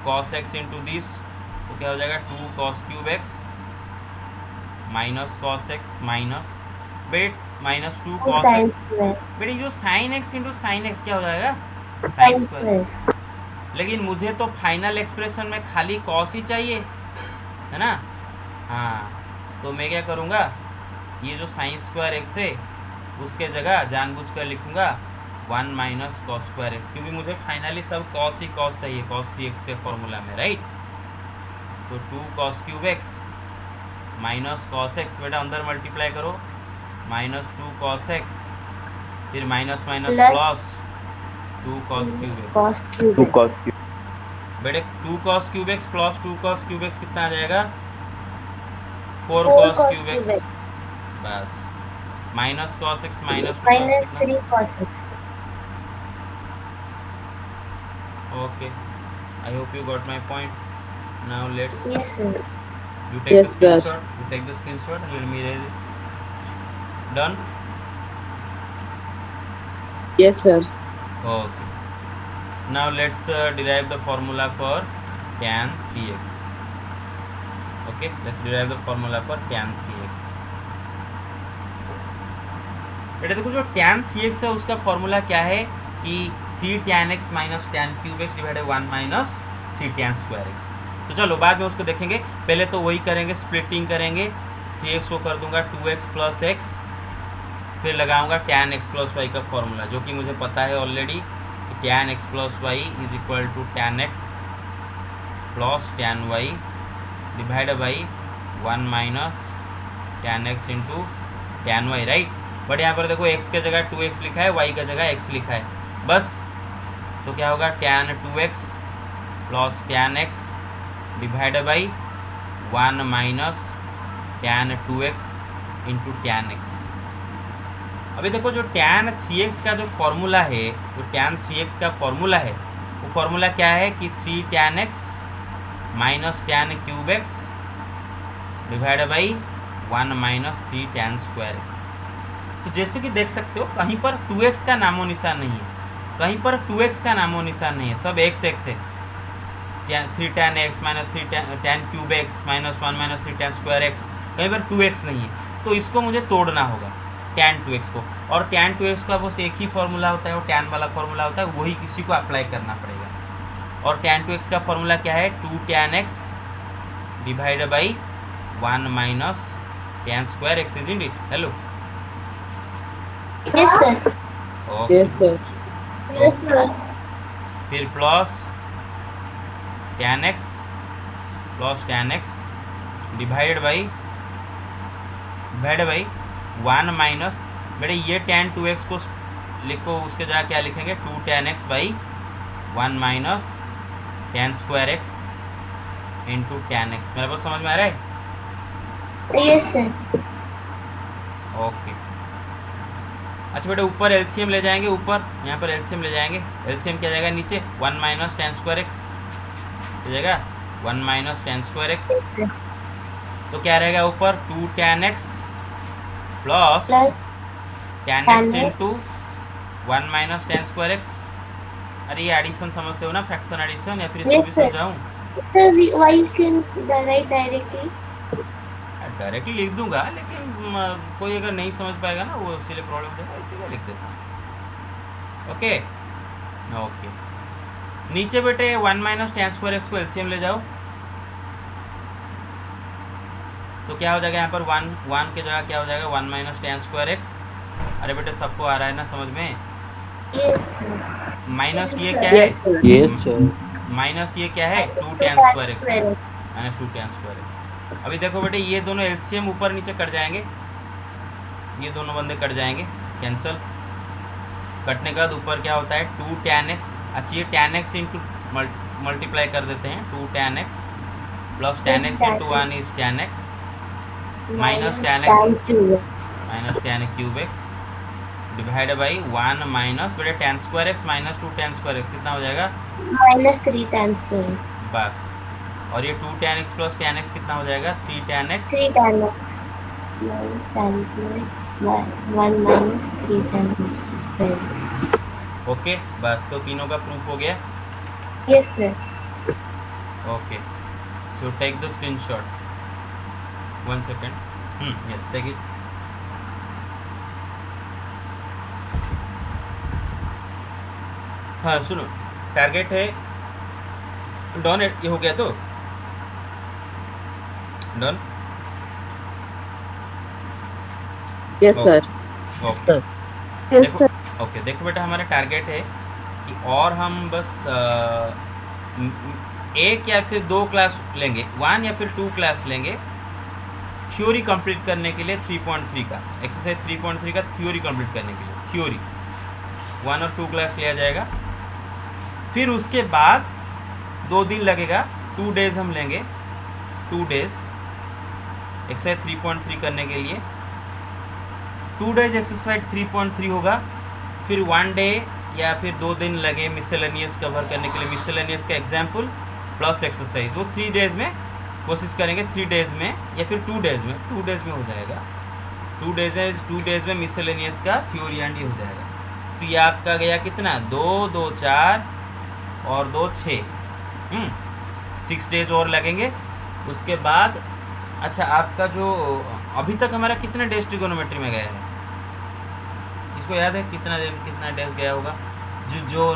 cos x इंटू दिस तो क्या हो जाएगा 2 cos cube x minus cos x minus बेट minus 2 cos sine x. Square. बेटे जो sine x into sine x क्या हो जाएगा? Sine sine square. स्क्वायर। लेकिन मुझे तो फाइनल एक्सप्रेशन में खाली कॉस ही चाहिए, है ना? हाँ, तो मैं क्या करूँगा, ये जो साइन स्क्वायर एक्स है उसके जगह जानबूझकर लिखूँगा 1 माइनस कॉस स्क्वायर एक्स, क्योंकि मुझे फाइनली सब कॉस ही कॉस चाहिए, cos 3x के फॉर्मूला में, राइट? तो 2 cos cube x minus cos x, बेटा अंदर मल्टीप्लाई करो, माइनस 2 cos एक्स, फिर minus minus plus 2 cos cube x. cos cube two x। Cos बेटे 2 cos cube x plus 2 cos cube x कितना आ जाएगा? 4 4 cos cos cube cube x. x बस minus cos x minus 2 cos minus कितना? 3 cos x। Okay, I hope you got my point. Now let's yes sir. you take Yes, the sir. screenshot, you take the screenshot and let me erase it. Done? Yes, sir. Okay. Now let's derive the formula for tan 3x. Okay, let's derive the formula for tan 3x. बेटा देखो जो tan 3x है उसका formula क्या है कि 3 tan x minus tan cube x divided 1 minus 3 tan square x। तो चलो बाद में उसको देखेंगे, पहले तो वही करेंगे, स्प्लिटिंग करेंगे, 3x को कर दूंगा 2x प्लस x, फिर लगाऊंगा tan x प्लस y का फॉर्मूला, जो कि मुझे पता है ऑलरेडी कि tan x plus y is equal to tan x plus tan y divide by 1 minus tan x into tan y, right? But यहाँ पर देखो x के जगह 2x लिखा है, y का जगह x लिखा है, बस। तो क्या होगा tan 2x plus tan x divide by 1 minus tan 2x into tan x। अभी देखो जो tan 3x का जो फॉर्मूला है, जो tan 3x का फॉर्मूला है, वो फॉर्मूला क्या है कि 3 tan x minus tan cube x divide by 1 minus 3 tan square x। तो जैसे कि देख सकते हो कहीं पर 2x का नामो निशान नहीं है, कहीं पर 2x का नामो निशान नहीं है, सब x है। 3 tan x minus 3 tan cube x minus 1 minus 3 tan square x, कहीं पर 2x नहीं है। तो इसको मुझे तोड़ना होगा tan 2x को, और tan 2x का बस एक ही फॉर्मूला होता है, वो tan वाला फॉर्मूला होता है, वही किसी को अप्लाई करना पड़ेगा। और tan 2x का फॉर्मूला क्या है? 2 tan x divide by 1 minus tan square x, isn't it? Hello, yes sir. Okay, Yes, sir. Yes, sir. फिर plus tan x divide by 1 minus, बेटे ये tan 2x को लिखो, उसके जगह क्या लिखेंगे? 2 tan x by 1 minus tan square x into tan x। मेरे पास समझ में आ रहा है? Yes sir. ओके, अच्छा बेटा ऊपर एलसीएम ले जाएंगे, ऊपर यहाँ पर एलसीएम ले जाएंगे, एलसीएम क्या जाएगा? नीचे 1 माइनस tan स्क्वायर x हो जाएगा 1 माइनस tan स्क्वायर x, तो क्या रहेगा ऊपर? 2 tan x plus plus tan tan x x into 1 minus tan square x। अरे ये एडिशन समझते हो ना, फ्रैक्शन एडिशन, या फिर इसको Yes, भी sir. समझाऊँ? Sir why you can write directly? Directly लिख दूंगा, लेकिन कोई अगर नहीं समझ पाएगा ना, वो इसीलिए प्रॉब्लम देगा, इसीलिए लिख देता हूँ। ओके ओके, नीचे बेटे 1 माइनस tan स्क्वायर x को एलसीएम ले जाओ, तो क्या हो जाएगा यहाँ पर 1 की जगह क्या हो जाएगा 1 माइनस tan स्क्वायर एक्स। अरे बेटे सबको आ रहा है ना समझ में? Yes. माइनस ये क्या है? Yes, sir. Yes, sir. Minus ये क्या है 2 tan स्क्वायर एक्स है, माइनस 2 tan स्क्वायर एक्स। अभी देखो बेटे ये दोनों एलसीएम ऊपर नीचे कट जाएंगे, ये दोनों बंदे कट जाएंगे, कैंसिल। कटने के बाद ऊपर क्या होता है 2 tan x। अच्छा ये tan x इंटू मल्टीप्लाई कर देते हैं, 2 tan x plus tan x into 1 is tan x minus tan x minus tan cube x divided by 1 minus बेटे tan square x minus 2 tan square x कितना हो जाएगा -3 tan square. बस। और ये 2 tan x plus tan x कितना हो जाएगा 3 tan x 3 tan x minus tan x 1 minus 3 tan x. Okay बस। तो तीनों का प्रूफ हो गया। Yes, sir. Okay so take the screenshot 1 second. Yes take it. हाँ सुनो, टारगेट है डन। ये हो गया तो done. Yes, sir. Okay Yes, देखो sir. ओके देखो बेटा हमारा टारगेट है कि और हम बस एक या फिर 2 क्लास लेंगे, 1 या फिर 2 क्लास लेंगे थ्योरी कंप्लीट करने के लिए 3.3 का एक्सरसाइज 3.3 का थ्योरी कंप्लीट करने के लिए थ्योरी 1 और 2 क्लास लिया जाएगा। फिर उसके बाद 2 दिन लगेगा, 2 डेज हम लेंगे, 2 डेज एक्सरसाइज 3.3 करने के लिए। 2 डेज एक्सरसाइज 3.3 होगा, फिर 1 डे या फिर 2 दिन लगे मिसलेनियस कवर करने के लिए, मिसलेनियस का एग्जाम्पल प्लस एक्सरसाइज। वो 3 डेज में कोशिश करेंगे, 3 डेज में या फिर 2 डेज में, 2 डेज में हो जाएगा। 2 डेज में मिसलेनियस का थ्योरी एंड ये हो जाएगा। तो ये आपका गया कितना 2 2 4 और 2 6 6 डेज और लगेंगे। उसके बाद अच्छा आपका जो अभी तक हमारा कितना डेज ट्रिगोनोमेट्री में गया है, इसको याद है कितना डेज गया होगा? जो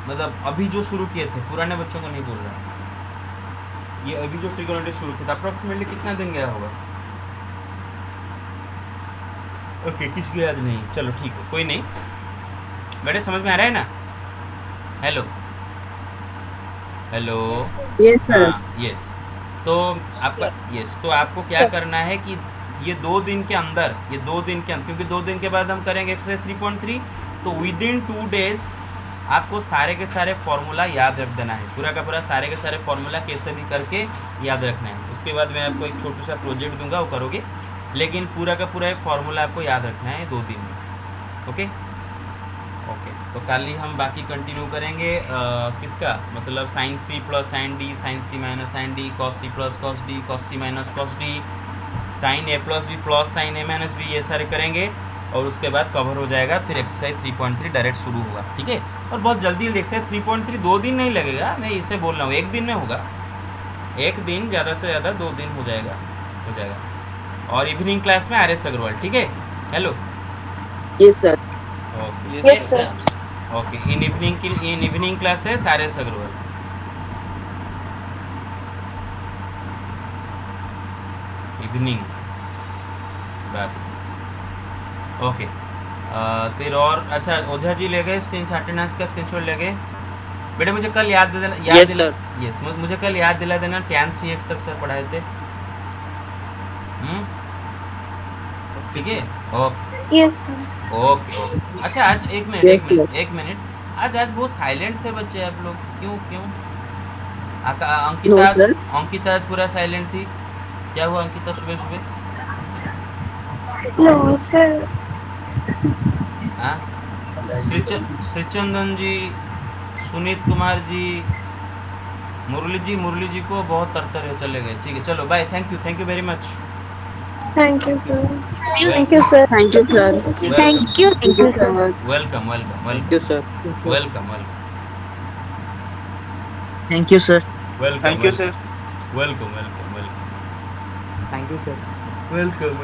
मतलब अभी जो शुरू किए थे, पुराने बच्चों को नहीं बोल रहा, ये अभी जो ट्रिगोनोमेट्री शुरू किया था अप्रोक्सीमेटली कितना दिन गया होगा? ओके किसको याद नहीं? चलो ठीक है कोई नहीं बेटे, समझ में आ रहा है ना? Hello hello Yes, sir. Yes. तो आपका यस, तो आपको क्या करना है कि ये 2 दिन के अंदर, क्योंकि 2 दिन के बाद हम करेंगे एक्सरसाइज 3.3, तो विद इन 2 डेज आपको सारे के सारे फॉर्मूला याद रख देना है, पूरा का पूरा सारे के सारे फॉर्मूला कैसे भी करके याद रखना है। उसके बाद मैं आपको एक छोटू सा प्रोजेक्ट दूंगा, वो करोगे, लेकिन पूरा का पूरा एक फॉर्मूला आपको याद रखना है 2 दिन में। ओके ओके, तो कल ही हम बाकी कंटिन्यू करेंगे किसका मतलब sine C plus sine D, sine C minus sine D, cos C plus cos D, cos C minus cos D, sine A plus B plus sine A minus B, ये सारे करेंगे और उसके बाद कवर हो जाएगा। फिर एक्सरसाइज 3.3 डायरेक्ट शुरू होगा, ठीक है? और बहुत जल्दी एक्सरसाइज 3.3 2 दिन नहीं लगेगा, मैं इसे बोल रहा हूँ 1 दिन में होगा, 1 दिन ज़्यादा से ज़्यादा 2 दिन हो जाएगा। और इवनिंग क्लास में आर.एस. अग्रवाल, ठीक है? Hello Yes, sir. Okay Yes, sir. Okay, in evening classes R S. Agarwal. Evening बस ओके। फिर और अच्छा ओझा जी ले गए स्क्रीन अटेंडेंस का स्क्रीनशॉट ले गए बेटे? मुझे कल याद दे देना, Yes, sir. यस मुझे कल याद दिला देना tan 3x तक सर पढ़ाए थे। ठीक है okay Yes, sir. Okay okay. अच्छा आज एक Yes, sir. मिनट आज बहुत साइलेंट थे बच्चे आप लोग, क्यों? No, sir. अंकिता आज पूरा साइलेंट थी, क्या हुआ अंकिता सुबह? No, sir. हाँ श्रीचंदन जी, सुनीत कुमार जी, मुरली जी को बहुत तरतर चले गए। ठीक है चलो bye, thank you very much. Thank you, sir. Thank you, sir. Thank you, sir. Thank you. Thank you, sir. Welcome Thank you, sir. Welcome Thank you, sir. Welcome Thank you, sir. Welcome Thank you, sir. Welcome.